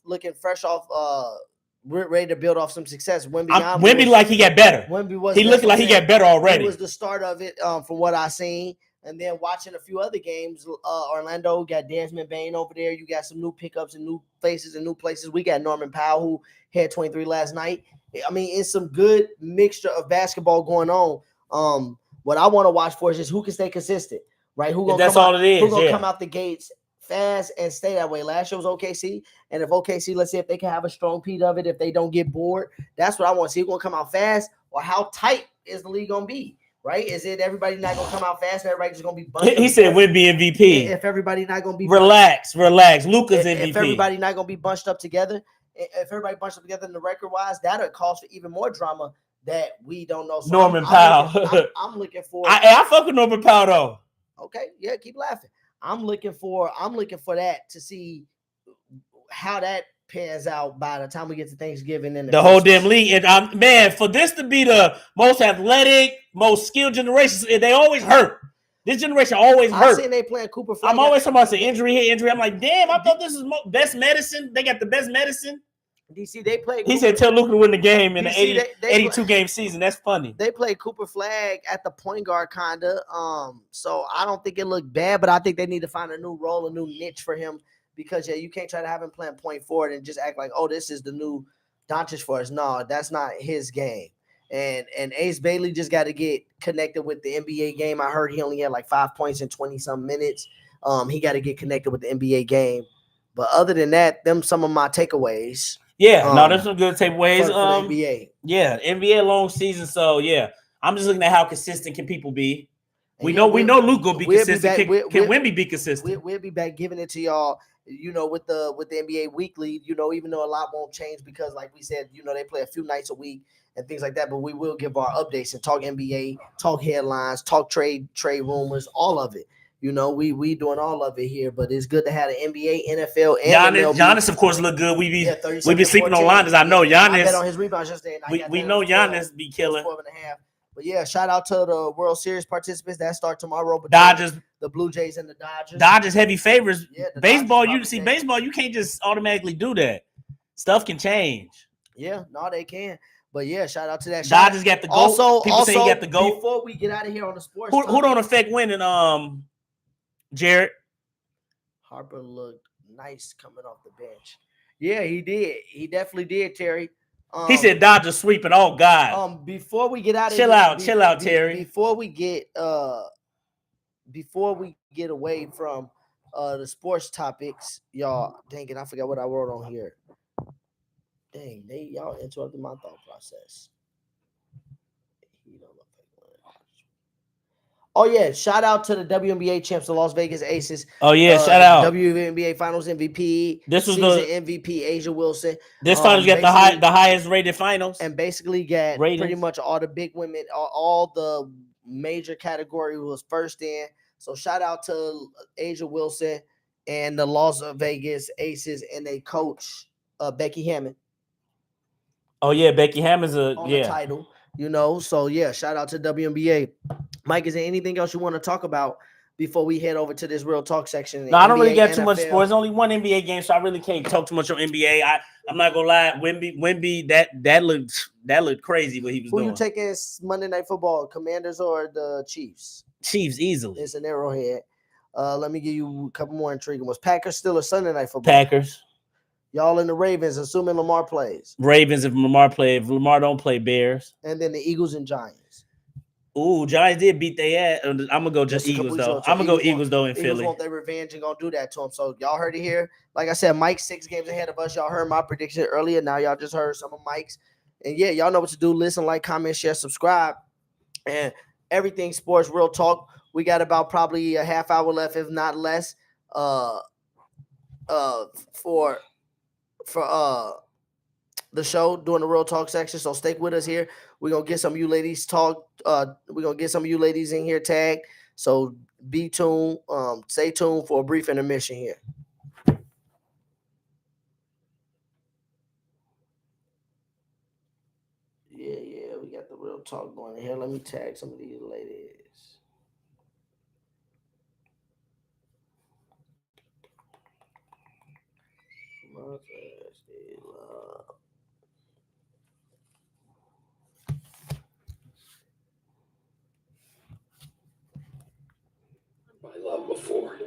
ready to build off some success. Wemby like he got better. He looked like he got better already. It was the start of it, from what I seen. And then watching a few other games, Orlando got Desmond Bane over there. You got some new pickups and new faces and new places. We got Norman Powell, who had 23 last night. I mean, it's some good mixture of basketball going on. What I want to watch for is just who can stay consistent, right? Who's gonna come out the gates fast and stay that way. Last year was OKC, and if OKC, let's see if they can have a strong beat of it, if they don't get bored. That's what I want to see. Who's gonna come out fast, or how tight is the league gonna be? Right? Is it everybody not gonna come out fast and everybody just gonna be bunched? He said Wemby MVP. If everybody not gonna be relax. Luka's MVP. If everybody not gonna be bunched up together, if everybody bunched up together in the record wise, that'll cause for even more drama that we don't know. So Norman Powell. I'm looking for. I fuck with Norman Powell though. Okay, yeah, keep laughing. I'm looking for that to see how that pans out by the time we get to Thanksgiving and the whole damn league. And man, for this to be the most athletic, most skilled generation, they always hurt. This generation always hurt. I seen they playing Cooper Flag. I'm always talking about the injury here, injury. I'm like, damn, I thought this was best medicine. They got the best medicine. DC, they play. He said, "Tell Luka to win the game in the 82 game season." That's funny. They play Cooper Flag at the point guard, kinda. So I don't think it looked bad, but I think they need to find a new role, a new niche for him. Because you can't try to have him playing point forward and just act like, oh, this is the new Doncic for us. No, that's not his game. And Ace Bailey just got to get connected with the NBA game. I heard he only had like 5 points in 20-some minutes. He got to get connected with the NBA game. But other than that, some of my takeaways. Yeah, there's some good takeaways. For the NBA. Yeah, NBA long season. So yeah, I'm just looking at how consistent can people be. We know Luke gonna be consistent. Can Wemby be consistent? We'll be back giving it to y'all. With the NBA Weekly. Even though a lot won't change because, like we said, they play a few nights a week and things like that. But we will give our updates and talk NBA, talk headlines, talk trade rumors, all of it. We doing all of it here, but it's good to have the NBA, NFL, and Giannis, of course, look good. We be sleeping on Giannis. I know Giannis. I bet on his rebounds yesterday. We know Giannis be killing. 12.5. But yeah, shout out to the World Series participants that start tomorrow. Dodgers, the Blue Jays, and the Dodgers. Dodgers heavy favorites. Yeah, baseball, baseball, you can't just automatically do that. Stuff can change. Yeah, no, they can. But yeah, shout out to that. Dodgers got the goal. Also, say he got the goal. Before we get out of here on the sports, who don't affect winning? Jared Harper looked nice coming off the bench. Yeah, he did. He definitely did, Terry. He said Dodgers sweeping. Oh God. Before we get out of chill out, Terry. Before we get away from the sports topics, y'all. Dang it, I forgot what I wrote on here. Dang, y'all interrupted my thought process. Oh yeah, shout out to the WNBA champs, the Las Vegas Aces. Oh yeah, shout out WNBA Finals MVP. This was the MVP, A'ja Wilson. This finals got the highest rated finals, and basically got pretty much all the big women, all the major category was first in. So shout out to A'ja Wilson and the Las Vegas Aces and they coach Becky Hammon. Oh yeah, Becky Hammon's the title. So yeah, shout out to WNBA. Mike, is there anything else you want to talk about before we head over to this real talk section? No, I don't really got too much sports. There's only one NBA game, so I really can't talk too much on NBA. I'm not gonna lie, Wemby, that looked crazy what he was doing. Who you taking Monday Night Football, Commanders or the Chiefs? Chiefs easily. It's an Arrowhead. Let me give you a couple more intriguing ones. Packers still a Sunday Night Football. Packers. Y'all in the Ravens, assuming Lamar plays. Ravens if Lamar play. If Lamar don't play, Bears. And then the Eagles and Giants. Ooh, Giants did beat their ass. I'm gonna go just Eagles though. I'm gonna go Eagles though in Philly. Eagles want their revenge and gonna do that to them. So y'all heard it here. Like I said, Mike's 6 games ahead of us. Y'all heard my prediction earlier. Now y'all just heard some of Mike's. And yeah, y'all know what to do. Listen, like, comment, share, subscribe, and everything sports real talk. We got about probably a half hour left, if not less. For the show during the real talk section. So stick with us here. We're gonna get some of you ladies talk. We're gonna get some of you ladies in here tagged. So be tuned. Stay tuned for a brief intermission here. Yeah, we got the real talk going here. Let me tag some of these ladies. My love before.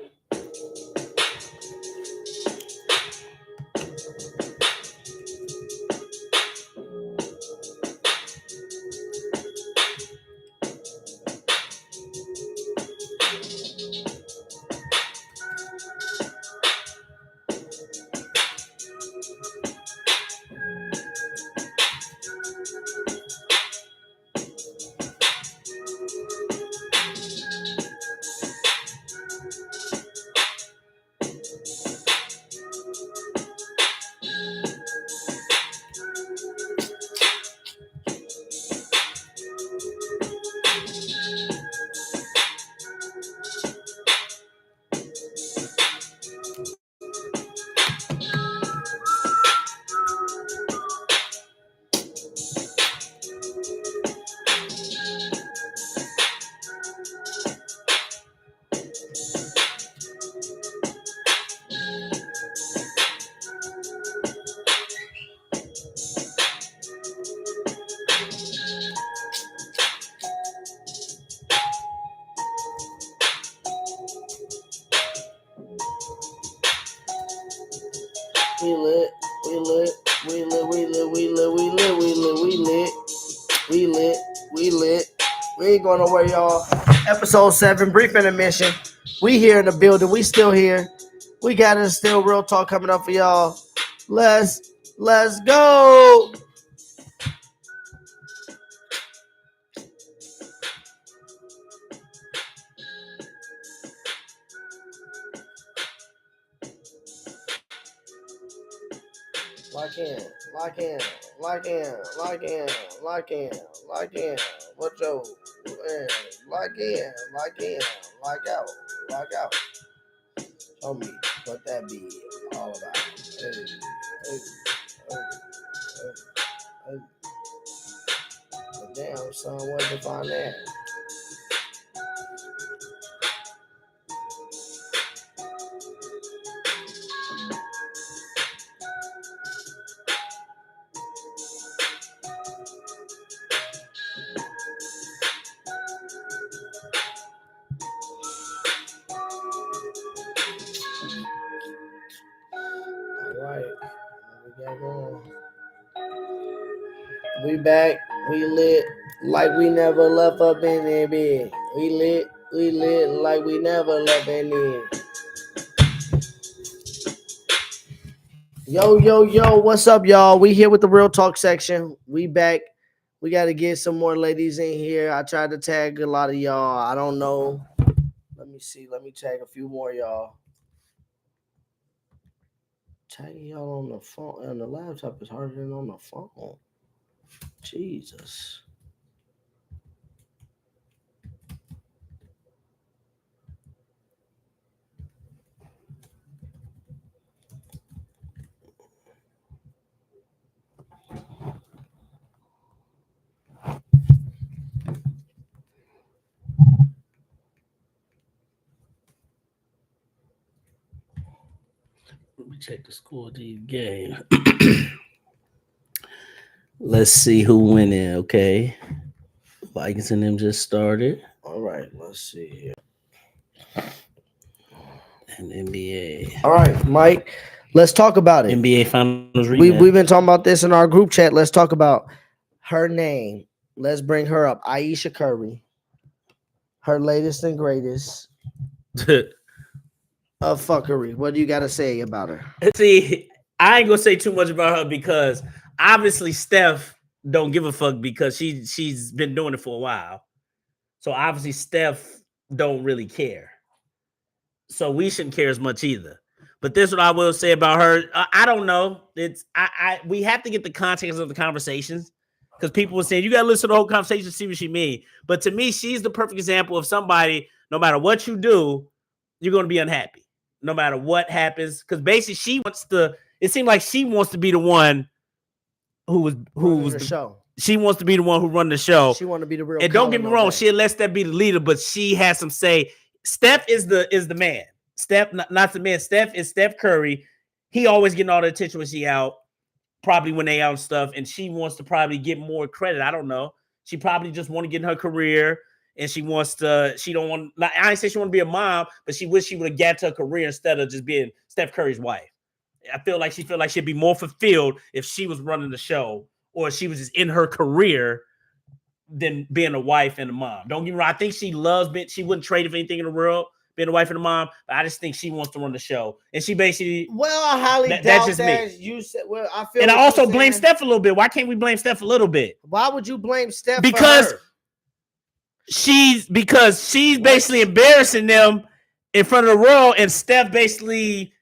We lit. We ain't going nowhere, y'all. Episode 7, brief intermission. We here in the building. We still here. We got a still real talk coming up for y'all. Let's go. Lock in. Lock in. Lock in. Lock in. Lock in. Lock in. What yo? Lock in. Lock in. Lock out. Lock out. Show me what that be all about. Hey, hey, hey, hey, hey. But damn, son, where'd you find that? Alright, what we got going? We back, we lit like we never left up in there bed. We lit like we never left in there. Yo, what's up, y'all? We here with the real talk section. We back. We got to get some more ladies in here. I tried to tag a lot of y'all. I don't know. Let me see. Let me tag a few more, y'all. Tagging y'all on the phone on the laptop is harder than on the phone. Jesus. Let me check the score of the game. Let's see who winning. Okay, Vikings and them just started. All right, let's see here. And NBA. All right, Mike, let's talk about it. NBA Finals rematch. We've been talking about this in our group chat. Let's talk about her name. Let's bring her up. Ayesha Curry. Her latest and greatest of fuckery. What do you got to say about her? See, I ain't gonna say too much about her because obviously Steph don't give a fuck because she's been doing it for a while. So obviously Steph don't really care. So we shouldn't care as much either. But this is what I will say about her. I don't know. We have to get the context of the conversations because people were saying you gotta listen to the whole conversation to see what she mean. But to me, she's the perfect example of somebody. No matter what you do, you're gonna be unhappy. No matter what happens, because basically she wants to. It seemed like she wants to be the one who was the show. She wants to be the one who run the show. She want to be the real. And don't get me wrong, she'll let Steph be the leader, but she has some say. Steph is the man. Steph, not the man. Steph is Steph Curry. He always getting all the attention when she out. Probably when they out and stuff, and she wants to probably get more credit. I don't know. She probably just want to get in her career. And she wants to, she don't want, like, I didn't say she want to be a mom, but she wish she would have got to a career instead of just being Steph Curry's wife. I feel like she'd be more fulfilled if she was running the show or if she was just in her career than being a wife and a mom. Don't get me wrong. I think she loves being, she wouldn't trade it for anything in the world, being a wife and a mom, but I just think she wants to run the show. And she basically, well, I highly doubt that's just that. me. You said, well, I feel, and I also blame Steph a little bit. Why can't we blame Steph a little bit? Why would you blame Steph? Because for her? she's basically embarrassing them in front of the world, and Steph basically,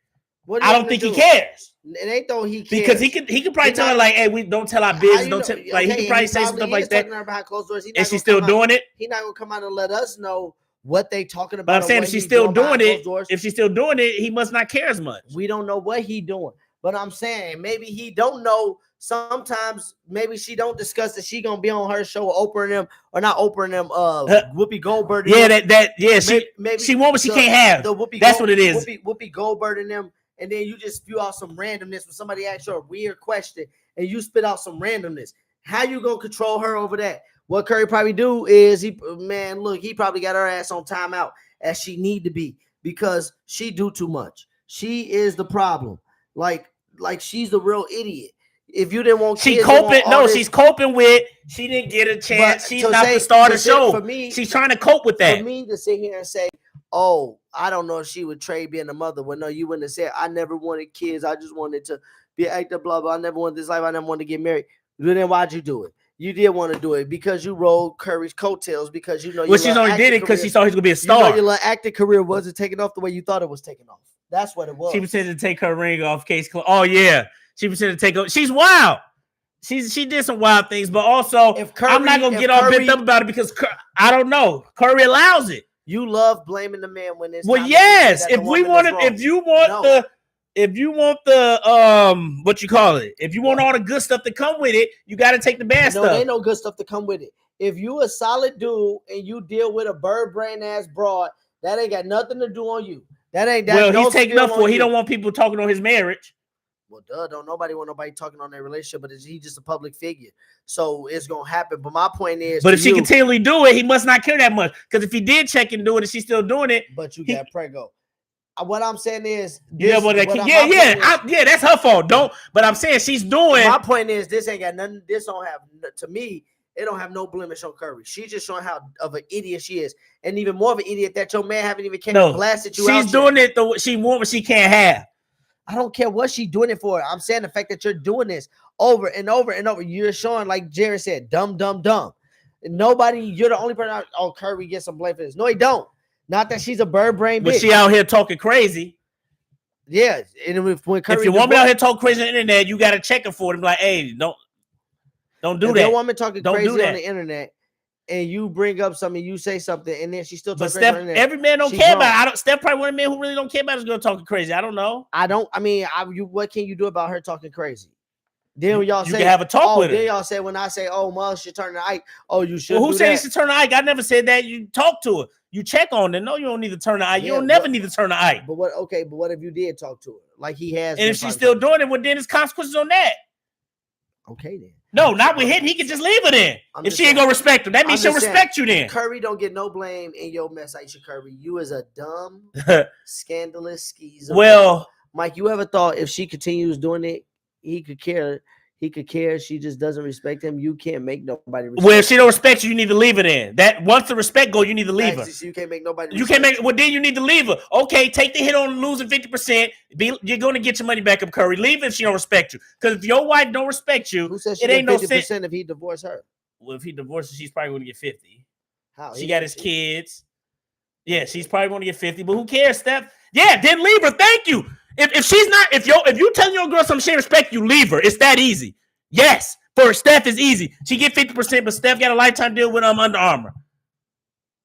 I don't think he cares. It ain't though he cares. Because he could probably tell her like, "Hey, we don't tell our business." Don't tell, like he could probably say stuff like that. And she's still doing it. He's not gonna come out and let us know what they talking about. But I'm saying if she's still doing it, he must not care as much. We don't know what he doing. But I'm saying maybe he don't know. Sometimes maybe she don't discuss that she gonna be on her show, Oprah and them, or not Oprah and them. Whoopi Goldberg. Yeah, she want what she can't have. That's what it is. Whoopi Goldberg and them, and then you just spew out some randomness when somebody asks you a weird question, and you spit out some randomness. How you gonna control her over that? What Curry probably do is he probably got her ass on timeout as she need to be because she do too much. She is the problem. Like she's the real idiot. If you didn't want kids, she's coping with she didn't get a chance. She's not the star of the show. For me, she's trying to cope with that. For me to sit here and say, "Oh, I don't know if she would trade being a mother." Well, no, you wouldn't have said, "I never wanted kids. I just wanted to be an actor, blah blah. I never wanted this life. I never wanted to get married." Then why'd you do it? You did want to do it because you rolled Curry's coattails because you know. Well, she's only did it because she thought he was gonna be a star. You know, your little acting career wasn't taking off the way you thought it was taking off. That's what it was. She pretended to take her ring off. Oh yeah, She pretended to take over. She's wild. She did some wild things, but also I'm not gonna get all bent up about it because I don't know. Curry allows it. You love blaming the man when it's well, yes. If we wanted, if you want the what you call it, if you want all the good stuff to come with it, you got to take the bad stuff. No, there ain't no good stuff to come with it. If you a solid dude and you deal with a bird brain ass broad, that ain't got nothing to do on you. That ain't that. Well, no he's taking up for it. He you. don't want people talking on his marriage. Well, don't nobody want nobody talking on their relationship, but he's just a public figure, so it's gonna happen. But my point is, but if she continually do it, he must not care that much. Because if he did check and do it, and she's still doing it, but you got prego. What I'm saying is, that's her fault. But I'm saying she's doing. My point is, this ain't got nothing. This don't have to me. It don't have no blemish on Curry. She's just showing how of an idiot she is, and even more of an idiot that your man haven't even came and blasted you. She's doing it the way she wants what she can't have. I don't care what she's doing it for. I'm saying the fact that you're doing this over and over and over. You're showing, like Jared said, dumb. Nobody, you're the only person. Oh, Curry gets some blame for this. No, he don't. Not that she's a bird brain bitch. But she out here talking crazy. Yeah. And when Curry, if your woman out here talking crazy on the internet, you got to check her for it. And be like, hey, don't do that. If your woman talking crazy on the internet, and you bring up something, you say something, and then she still talking crazy on the internet. Every man don't care about it. Steph probably one of the men who really don't care about his girl talking crazy. I don't know. What can you do about her talking crazy? Then y'all say, you can have a talk with her. Then y'all say, when I say, oh, Mom should turn to Ike, oh, you should. Well, who said he should turn to Ike? I never said that. You talk to her. You check on her. No, you don't need to turn to Ike. You don't never need to turn to Ike. But what if you did talk to her? Like he has. And if she's still doing it, well, then there's consequences on that. Okay, then. No, not with him. He can just leave her then. If she ain't gonna respect him, that means she'll respect you then. Curry don't get no blame in your mess, Aisha Curry. You is a dumb, scandalous skeezer. Well, Mike, you ever thought if she continues doing it, he could care? He could care. She just doesn't respect him. You can't make nobody respect. Well, if she don't respect you, you need to leave her then. That once the respect go, you need to leave her. So you can't make nobody. You can't make. Well, then you need to leave her. Okay, take the hit on losing 50%. You're going to get your money back up, Curry. Leave if she don't respect you. Because if your wife don't respect you, who says she it ain't no sense. If he divorced her. Well, if he divorces, she's probably going to get 50. How? She got his kids. Yeah, she's probably going to get 50. But who cares, Steph? Yeah, then leave her. Thank you. If she's not, if you tell your girl something she respect you, leave her. It's that easy. Yes, for Steph is easy. She get 50%, but Steph got a lifetime deal with Under Armour.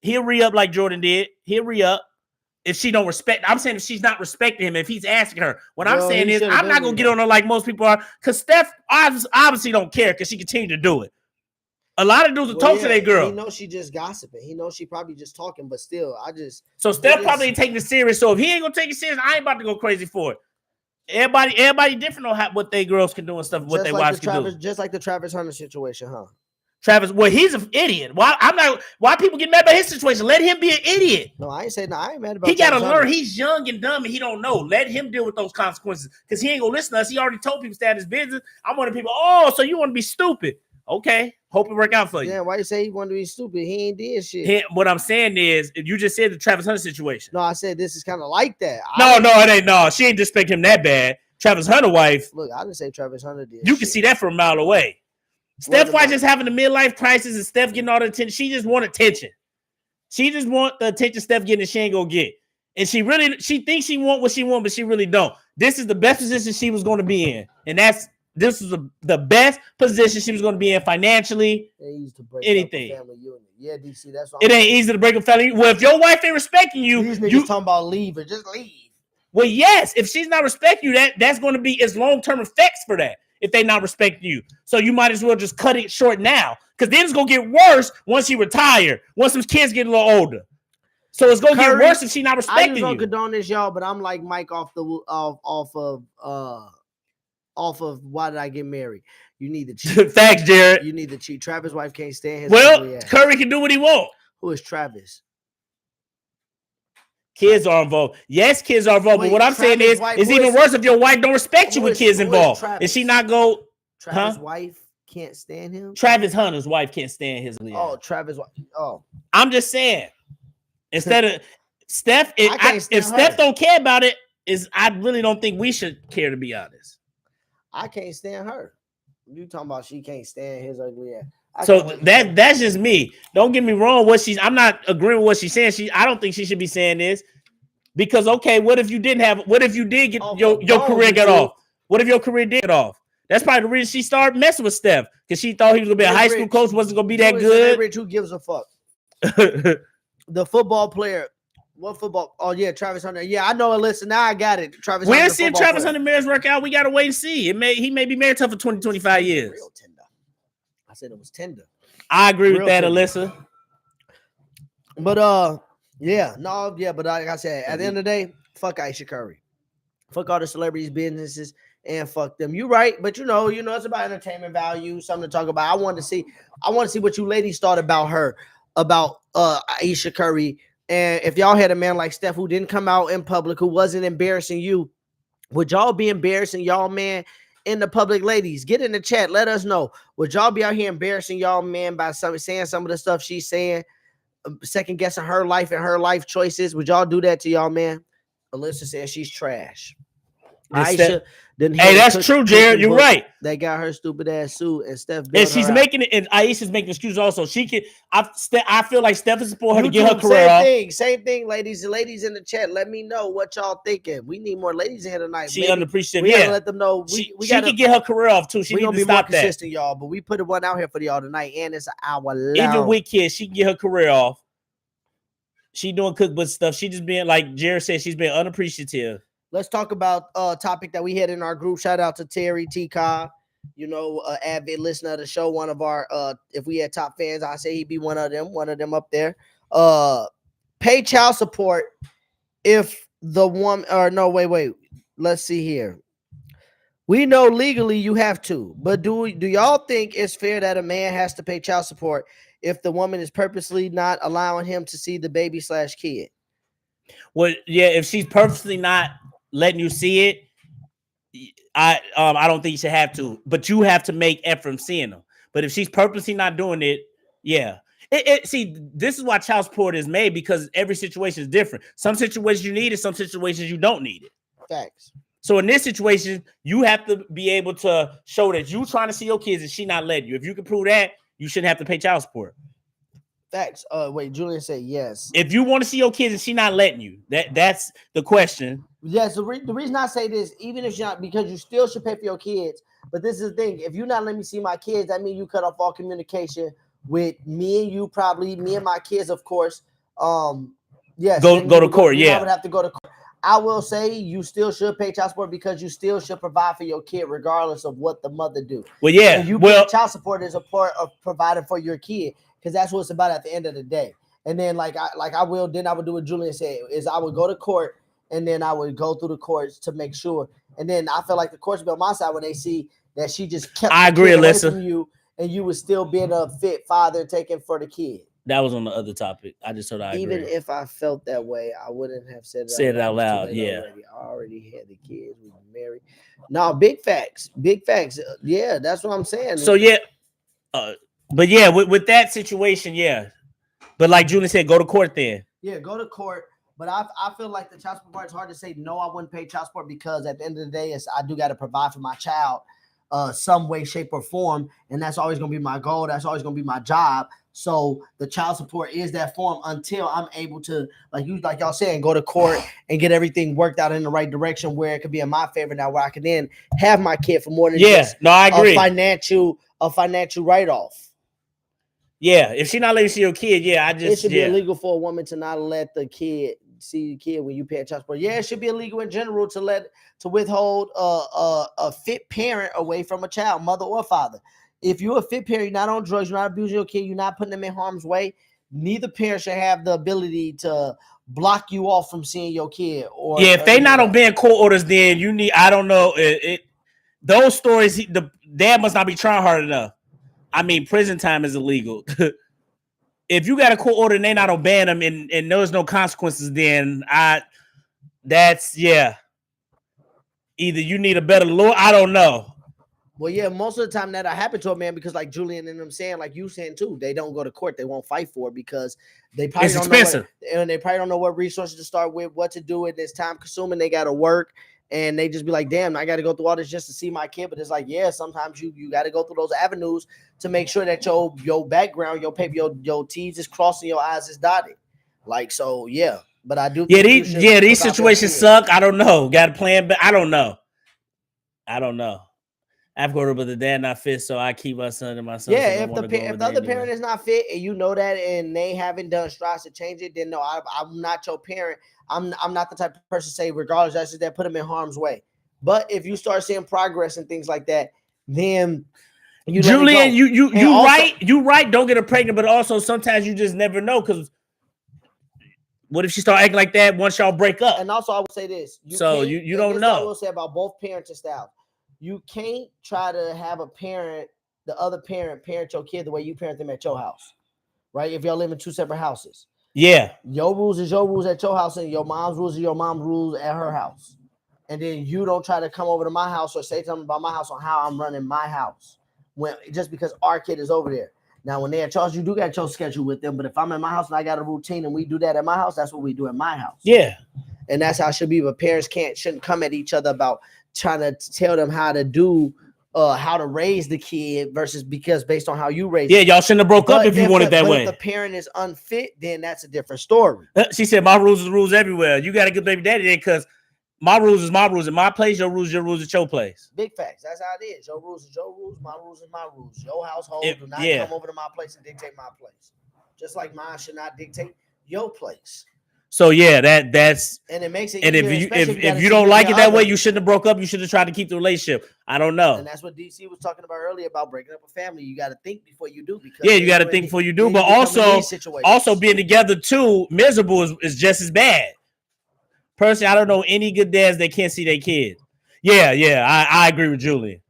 He'll re-up like Jordan did. He'll re-up if she don't respect. I'm saying if she's not respecting him, if he's asking her. What I'm saying is I'm not going to get on her like most people are because Steph obviously don't care because she continue to do it. A lot of dudes will talk to their girl. He knows she just gossiping. He knows she probably just talking, but still, So Steph probably ain't taking it serious. So if he ain't going to take it serious, I ain't about to go crazy for it. Everybody different on what they girls can do and stuff, what they wives can do. Just like the Travis Hunter situation, huh? Travis, well, he's an idiot. Why people get mad about his situation? Let him be an idiot. No, I ain't saying no. I ain't mad about. He got to learn. He's young and dumb, and he don't know. Let him deal with those consequences because he ain't gonna listen to us. He already told people to stay out his business. I'm one of the people. Oh, so you want to be stupid? Okay, hope it work out for you. Yeah, why you say he wanted to be stupid? He ain't did shit. What I'm saying is, you just said the Travis Hunter situation. No, I said this is kind of like that. No, it ain't. No, she ain't disrespect him that bad. Travis Hunter wife. Look, I didn't say Travis Hunter did. You can see that from a mile away. Steph wife just having a midlife crisis and Steph getting all the attention. She just want attention. She just want the attention Steph getting that she ain't gonna get. And she thinks she want what she want, but she really don't. This is the best position she was going to be in. And this is the best position she was going to be in financially. Anything. Yeah, DC, that's what it ain't easy to break a family. Well, if your wife ain't respecting you, these niggas talking about leaving, just leave. Well, yes, if she's not respecting you, that's going to be its long-term effects for that if they not respecting you. So you might as well just cut it short now because then it's going to get worse once you retire, once some kids get a little older. So it's going to get worse if she's not respecting you. I don't condone this, y'all, but I'm like Mike off of why did I get married? You need to cheat. Thanks, Jared. You need to cheat. Travis' wife can't stand his. Well, Curry can do what he want. Who is Travis? Kids are involved. Yes, kids are involved. But what I'm saying is, it's even worse if your wife don't respect you with kids involved. Is she not go? Travis' wife can't stand him. Travis Hunter's wife can't stand his. Oh, Travis. Oh, I'm just saying. Instead of Steph, if Steph don't care about it, I really don't think we should care, to be honest. I can't stand her. You talking about she can't stand his ugly ass. So that's just me. Don't get me wrong. I'm not agreeing with what she's saying. I don't think she should be saying this because okay, what if you did get your career got off? What if your career did off? That's probably the reason she started messing with Steph, because she thought he was gonna be a high school coach, wasn't gonna be that good. Rich, who gives a fuck? The football player. What football? Oh yeah, Travis Hunter. Yeah, I know. Listen, now I got it. Travis. We're Hunter, seeing Travis Hunter marriage work out. We gotta wait and see. He may be married to her for 20, 25 years. Real tender. I said it was tender. I agree with that, tender. Alyssa. But but like I said, at the end of the day, fuck Aisha Curry, fuck all the celebrities' businesses, and fuck them. You right, but you know, it's about entertainment value, something to talk about. I want to see what you ladies thought about her, about Aisha Curry. And if y'all had a man like Steph who didn't come out in public, who wasn't embarrassing you, would y'all be embarrassing y'all man in the public? Ladies, get in the chat. Let us know. Would y'all be out here embarrassing y'all man by saying some of the stuff she's saying, second guessing her life and her life choices? Would y'all do that to y'all man? Alyssa says she's trash. Aisha didn't. Hey, that's true, Jared. You're right. They got her stupid ass suit, and Steph. And she's making it, and Aisha's making excuses also. She can. I feel like Steph is supposed her to get her career off. Same thing, ladies. The ladies in the chat, let me know what y'all thinking. We need more ladies in here tonight. She unappreciative. We gotta let them know. She can get her career off too. She we need gonna to be stop more consistent, y'all. But we put one out here for y'all tonight, and it's an hour long. Even with kids, she can get her career off. She doing cookbook stuff. She just being, like Jared said, she's being unappreciative. Let's talk about a topic that we had in our group. Shout out to Terry T. Cobb, avid listener of the show. One of our, if we had top fans, I say he'd be one of them up there. Pay child support if the woman, or no, wait. Let's see here. We know legally you have to, but do y'all think it's fair that a man has to pay child support if the woman is purposely not allowing him to see the baby/kid? Well, yeah, if she's purposely not letting you see it, I don't think you should have to, but you have to make effort from seeing them. But if she's purposely not doing it, yeah. See, this is why child support is made, because every situation is different. Some situations you need it, some situations you don't need it. Facts. So in this situation, you have to be able to show that you trying to see your kids and she not letting you. If you can prove that, you shouldn't have to pay child support. Facts. Wait, Julian said yes. If you want to see your kids and she not letting you, that's the question. Yes, the reason I say this, even if you're not, because you still should pay for your kids. But this is the thing: if you're not letting me see my kids, that means you cut off all communication with me and you, probably me and my kids, of course. Yes, go to court. Yeah, I would have to go to court. I will say you still should pay child support, because you still should provide for your kid regardless of what the mother do. Well, yeah, and you pay child support is a part of providing for your kid, because that's what it's about at the end of the day. And then I would do what Julian said, is I would go to court, and then I would go through the courts to make sure. And then I feel like the courts be on my side when they see that she just kept I agree, away Alyssa. from you, and you was still being a fit father taking for the kid. That was on the other topic. I just thought I Even agree. if I felt that way, I wouldn't have said it out loud. Yeah, I already had the kids. We were married. No, big facts. Yeah, that's what I'm saying. So yeah, but yeah, with that situation, yeah. But like Julian said, go to court then. Yeah, go to court. But I feel like the child support part is hard to say no. I wouldn't pay child support, because at the end of the day, I do got to provide for my child, some way, shape, or form, and that's always gonna be my goal. That's always gonna be my job. So the child support is that form until I'm able to, like y'all saying, go to court and get everything worked out in the right direction where it could be in my favor now, where I can then have my kid for more than just I agree. a financial write-off. Yeah, if she not letting you see your kid, it should be illegal for a woman to not let the kid see the kid when you pay a child support. Yeah, it should be illegal in general to withhold a fit parent away from a child, mother or father. If you're a fit parent, you're not on drugs, you're not abusing your kid, you're not putting them in harm's way, neither parent should have the ability to block you off from seeing your kid. Or if they not obeying court orders, then you need, I don't know, those stories, the dad must not be trying hard enough. I mean, prison time is illegal. If you got a court order and they not obeying them and there's no consequences, then either you need a better lawyer. I don't know. Well, yeah, most of the time that happened to a man, because like Julian and them saying, like you saying too, they don't go to court, they won't fight for it because they probably it's don't expensive. And they probably don't know what resources to start with, what to do, and it's time consuming. They got to work, and they just be like, damn, I got to go through all this just to see my kid. But it's like, yeah, sometimes you got to go through those avenues to make sure that your background, your paper, your T's is crossing, your I's is dotted. Like, so yeah, but I do. Think these situations suck. I don't know. Got a plan, but I don't know. I don't know. I have to go, but the dad not fit, so I keep my son and my son. Yeah, if the other parent is not fit and you know that, and they haven't done strides to change it, then no, I'm not your parent. I'm not the type of person to say, regardless, that's just that put them in harm's way. But if you start seeing progress and things like that, then Julian, you right. Don't get her pregnant, but also sometimes you just never know, because what if she start acting like that once y'all break up? And also, I would say this. You don't know. I will say about both parenting styles. You can't try to have the other parent your kid the way you parent them at your house, right? If y'all live in two separate houses. Yeah. Your rules is your rules at your house, and your mom's rules are your mom's rules at her house. And then you don't try to come over to my house or say something about my house on how I'm running my house, just because our kid is over there. Now, when they're at yours, you do got your schedule with them. But if I'm in my house and I got a routine and we do that at my house, that's what we do at my house. Yeah. And that's how it should be. But parents shouldn't come at each other about trying to tell them how to raise the kid versus because based on how you raise it. Y'all shouldn't have broke up if you wanted that way. If the parent is unfit, then that's a different story. She said, my rules is rules everywhere. You got a good baby daddy then, because my rules is my rules. In my place, your rules at your place. Big facts. That's how it is. Your rules is your rules. My rules is my rules. Your household do not come over to my place and dictate my place. Just like mine should not dictate your place. So yeah, that's and it makes it. And easier, if you don't like it that way, you shouldn't have broke up. You should have tried to keep the relationship. I don't know. And that's what DC was talking about earlier about breaking up a family. You got to think before you do. Because you got to think before you do. But also being together too miserable is just as bad. Personally, I don't know any good dads that can't see their kids. Yeah, I agree with Julian.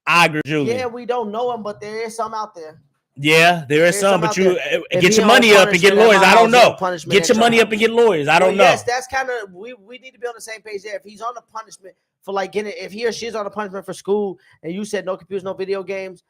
Yeah, we don't know them, but there is some out there. Yeah, there is some, but you get your money up and get lawyers. I don't know. Get your money up and get lawyers. I don't know. Yes, that's kind of we need to be on the same page there. If he's on the punishment for if he or she's on the punishment for school, and you said no computers, no video games,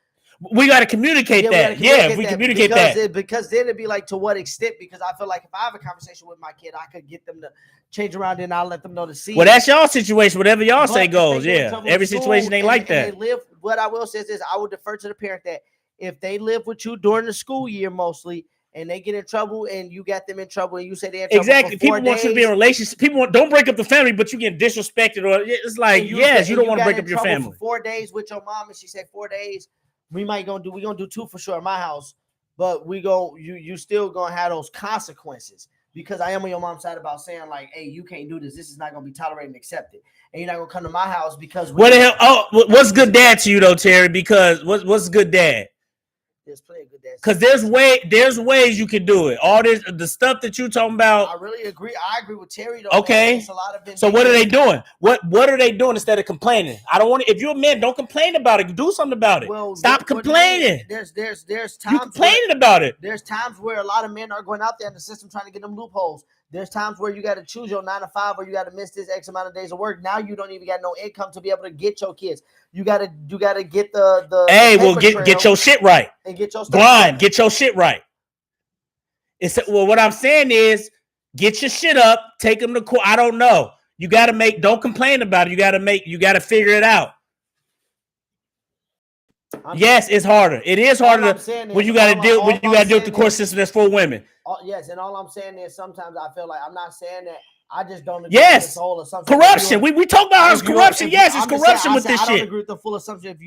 we got to communicate that. If we communicate that, because then it'd be like, to what extent? Because I feel like if I have a conversation with my kid, I could get them to change around, and I'll let them know to see. Well, that's y'all situation. Whatever y'all say goes. Yeah, every situation ain't like that. What I will say is this: I will defer to the parent that if they live with you during the school year mostly, and they get in trouble, and you got them in trouble, and you say they're in trouble exactly. People want you to be in a relationship. People don't break up the family, but you get disrespected, or it's like you don't want to break up your family. For 4 days with your mom, and she said 4 days. We're gonna do 2 for sure at my house, but you still gonna have those consequences, because I am on your mom's side about saying like, hey, you can't do this. This is not gonna be tolerated and accepted, and you're not gonna come to my house because what the hell? Oh, what's good dad to you though, Terry? Because what's good dad? There's plenty of good dads. Because there's ways you can do it. All this, the stuff that you talking about. I really agree. I agree with Terry though. Okay. So what are they doing? What are they doing instead of complaining? I don't want to. If you're a man, don't complain about it. Do something about it. Well, stop complaining. There's times you complaining about it. There's times where a lot of men are going out there in the system trying to get them loopholes. There's times where you got to choose your 9 to 5, or you got to miss this X amount of days of work. Now you don't even got no income to be able to get your kids. You gotta get the get your shit right and get your grind. Right. Get your shit right. What I'm saying is, get your shit up. Take them to court. I don't know. You got to don't complain about it. You got to figure it out. Yes, it's harder. It is harder when you got to deal with the court system that's for women. Yes, and all I'm saying is sometimes I feel like I'm not saying that. I just don't agree with this whole assumption. Corruption. We talk about how it's corruption. Yes, it's corruption with this shit. I don't agree with the full assumption. If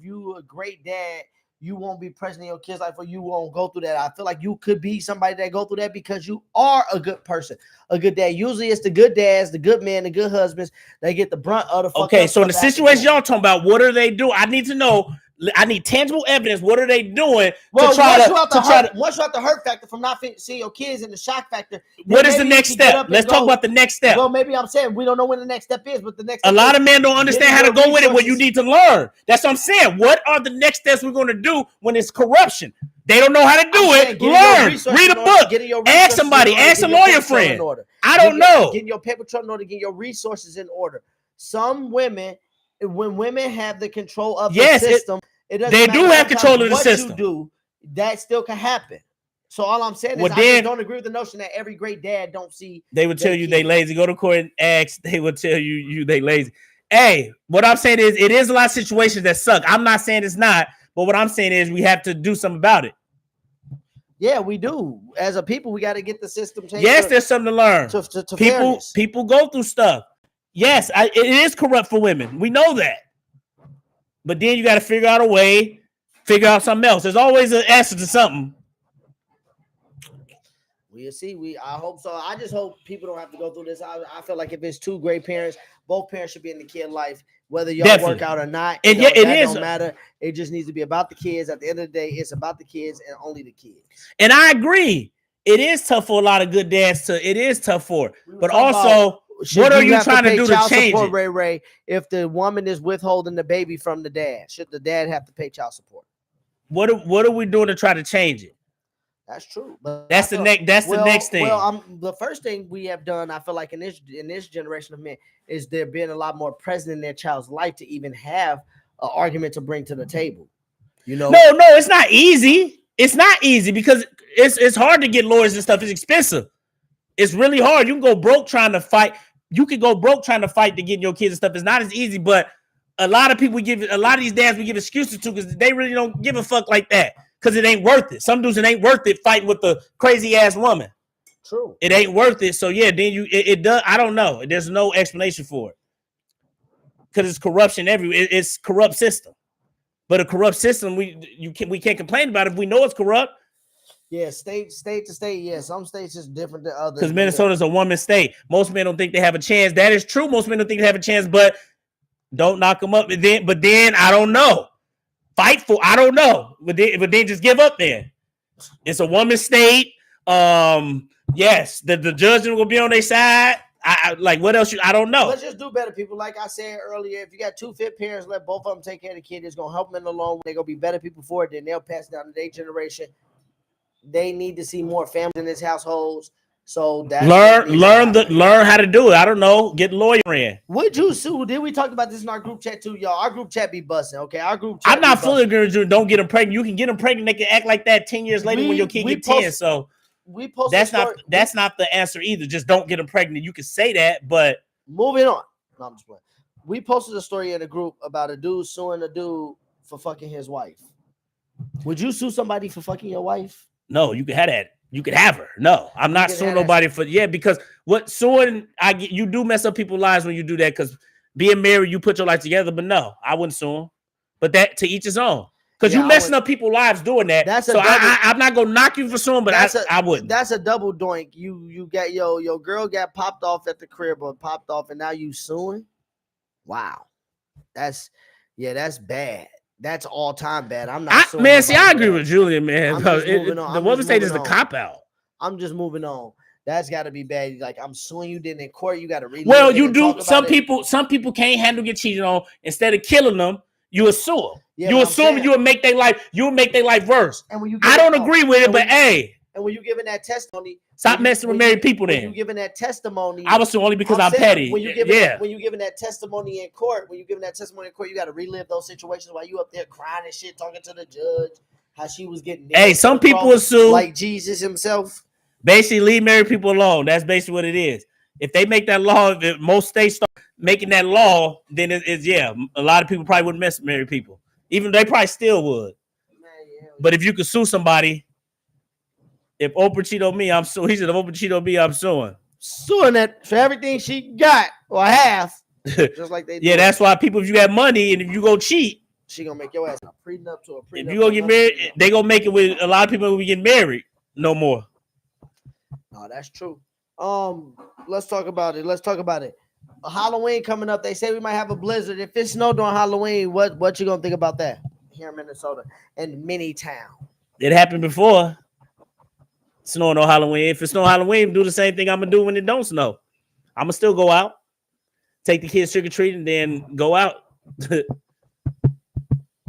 you a great dad, you won't be present in your kids' life, or you won't go through that. I feel like you could be somebody that go through that because you are a good person, a good dad. Usually it's the good dads, the good men, the good husbands that get the brunt of the Okay, so in the situation y'all talking about, what are they doing? I need to know. I need tangible evidence. What are they doing once you out the hurt factor from not seeing your kids and the shock factor? What is the next step? Let's talk about the next step. Well, maybe I'm saying we don't know when the next step is, but the next a lot of men don't understand how to go with it. What you need to learn. That's what I'm saying. What are the next steps we're going to do when it's corruption? They don't know how to do it. Learn. Read a book. Ask somebody. Ask a lawyer friend. I don't know. Getting your paper trail in order. Getting your resources in order. Some women. When women have the control of the system, it doesn't they do have control of the system. You do, that still can happen. So all I'm saying is, I just don't agree with the notion that every great dad don't see. They would tell you they lazy. Go to court and ask. They would tell you they lazy. Hey, what I'm saying is, it is a lot of situations that suck. I'm not saying it's not, but what I'm saying is we have to do something about it. Yeah, we do. As a people, we got to get the system changed. Yes, there's something to learn. To people go through stuff. Yes, it is corrupt for women. We know that. but then you got to figure out a way, figure out something else. There's always an answer to something. We'll see. I hope so. I just hope people don't have to go through this. I feel like if it's two great parents, both parents should be in the kid life, whether y'all Definitely. work out or not. And It it is. don't matter. It just needs to be about the kids. At the end of the day, it's about the kids and only the kids. And I agree. It is tough for a lot of good dads it is tough for. But also, what are you trying to do to change it? Ray, if the woman is withholding the baby from the dad, should the dad have to pay child support? What are we doing to try to change it? That's true. But That's the next thing. Well, the first thing we have done, I feel like in this generation of men, is there being a lot more present in their child's life to even have an argument to bring to the table. You know? No, it's not easy. It's not easy because it's hard to get lawyers and stuff. It's expensive. It's really hard. You can go broke trying to fight. You can go broke trying to fight to get your kids and stuff. It's not as easy, but a lot of people a lot of these dads we give excuses to because they really don't give a fuck like that. Because it ain't worth it. Some dudes, it ain't worth it fighting with the crazy ass woman. True. It ain't worth it. So yeah, then it does. I don't know. There's no explanation for it. Because it's corruption everywhere. It's corrupt system. But a corrupt system, we can't complain about it if we know it's corrupt. Yeah, state to state. Yeah, some states is different than others. Because Minnesota's a woman state. Most men don't think they have a chance. That is true. Most men don't think they have a chance, but don't knock them up. But then I don't know. Fight for, I don't know, but then just give up there. It's a woman's state. Yes, the judge will be on their side. I like what else? I don't know. Let's just do better, people. Like I said earlier, if you got two fit parents, let both of them take care of the kid. It's gonna help them in the long run. They're gonna be better people for it. Then they'll pass down to their generation. They need to see more families in this households. So that learn how to do it. I don't know. Get a lawyer in. Would you sue? Did we talk about this in our group chat too, y'all? Our group chat be busting. Okay, our group chat. I'm not fully agreeing with you. Don't get them pregnant. You can get them pregnant. They can act like that 10 years later when your kid gets 10. So we post that's not the answer either. Just don't get them pregnant. You can say that, but moving on. No, I'm just playing. We posted a story in a group about a dude suing a dude for fucking his wife. Would you sue somebody for fucking your wife? No, you can have that. You could have her. No, I'm not suing nobody for because what suing you do mess up people's lives when you do that because being married, you put your life together. But no, I wouldn't sue him. But that to each his own. Because you messing up people's lives doing that. I'm not gonna knock you for suing, but I wouldn't. That's a double doink. You got your girl got popped off at the crib or popped off, and now you suing. Wow, that's bad. That's all time bad. I'm not. Man, see, I agree with Julian, man. The woman state is the cop out. I'm just moving on. That's got to be bad. Like I'm suing you. Then in court, you got to read. Well, you do. Some people can't handle get cheated on. Instead of killing them, you assume. Yeah, you assume you would make their life. You would make their life worse. And when I don't agree with it, but hey. And when you giving that testimony, stop messing with married people. Then when you giving that testimony, I was suing only because I'm petty. When you giving that testimony in court, you got to relive those situations while you up there crying and shit, talking to the judge, how she was getting. Hey, some people will sue like Jesus himself. Basically, leave married people alone. That's basically what it is. If they make that law, if most states start making that law, then it's a lot of people probably wouldn't mess with married people. Even they probably still would. Man, yeah. But if you could sue somebody. If Oprah cheated on me, I'm suing. He said, if Oprah cheated on me, I'm suing. Suing that for everything she got or half. Just like they do. Yeah, that's why people, if you got money and if you go cheat, she gonna make your ass a prenup to a prenup. If you gonna get married, they gonna make it with a lot of people who get married no more. No, that's true. Let's talk about it. A Halloween coming up. They say we might have a blizzard. If it snowed during Halloween, what you gonna think about that here in Minnesota and mini town? It happened before. Snowing on Halloween. If it's snow Halloween, do the same thing I'm gonna do when it don't snow. I'm gonna still go out, take the kids trick or treat, and then go out.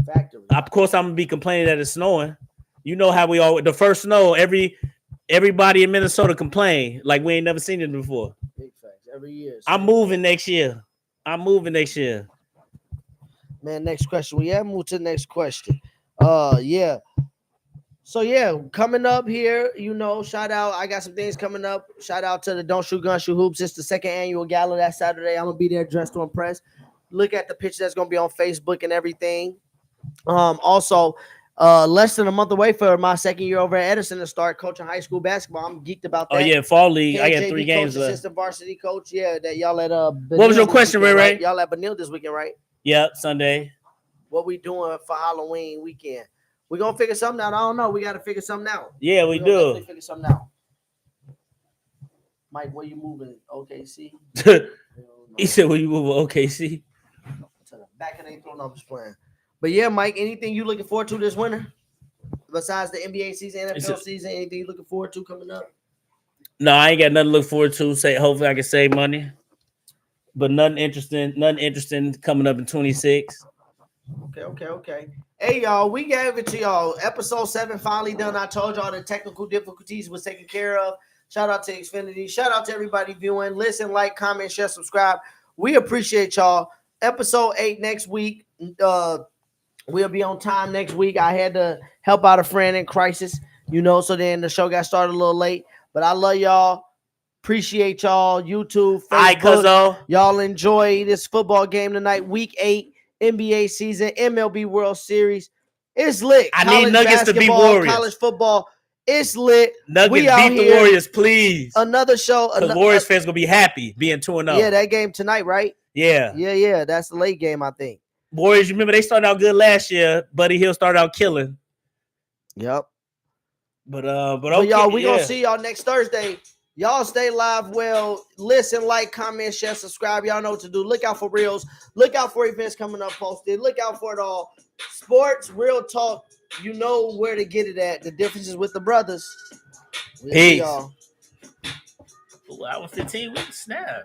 Factory. Of course, I'm gonna be complaining that it's snowing. You know how we all the first snow. Everybody in Minnesota complain like we ain't never seen it before. Big facts every year. I'm moving next year. Man, next question. We have moved to the next question. Yeah. So yeah, coming up here, shout out. I got some things coming up. Shout out to the Don't Shoot Gun Shoot Hoops. It's the second annual gala that Saturday. I'm gonna be there dressed to impress. Look at the picture that's gonna be on Facebook and everything. Also, less than a month away for my second year over at Edison to start coaching high school basketball. I'm geeked about that. Oh yeah, fall league. I got JV 3 games coach, left. Assistant varsity coach. Yeah, that y'all at What was your question, Ray? Right? Y'all at Benil this weekend, right? Yeah, Sunday. what we doing for Halloween weekend. We're gonna figure something out. I don't know. We gotta figure something out. Yeah, we We're gonna do. definitely figure something out. Mike, where you moving? OKC? He said, "Will you move OKC?" To the back of their throat. I'm just playing. But yeah, Mike, anything you looking forward to this winter? Besides the NBA season, NFL season, anything you looking forward to coming up? No, I ain't got nothing to look forward to. Hopefully I can save money. But nothing interesting coming up in 26. Okay. Hey, y'all, we gave it to y'all. Episode 7 finally done. I told y'all the technical difficulties was taken care of. Shout out to Xfinity. Shout out to everybody viewing. Listen, like, comment, share, subscribe. We appreciate y'all. Episode 8 next week. We'll be on time next week. I had to help out a friend in crisis, so then the show got started a little late. But I love y'all. Appreciate y'all. YouTube, Facebook. Y'all enjoy this football game tonight. Week 8, NBA season, MLB World Series. It's lit. I need Nuggets to beat Warriors. College football. It's lit. Nuggets beat the Warriors, please. Another show. Because Warriors fans going to be happy being 2-0. Yeah, that game tonight, right? Yeah. Yeah. That's the late game, I think. Warriors, remember, they started out good last year. Buddy Hield started out killing. Yep. But okay, y'all, we going to see y'all next Thursday. Y'all stay live well. Listen, like, comment, share, subscribe. Y'all know what to do. Look out for reels. Look out for events coming up posted. Look out for it all. Sports, real talk. You know where to get it at. The differences with the brothers. Peace. Y'all. Ooh, hour 15 weeks. Snap.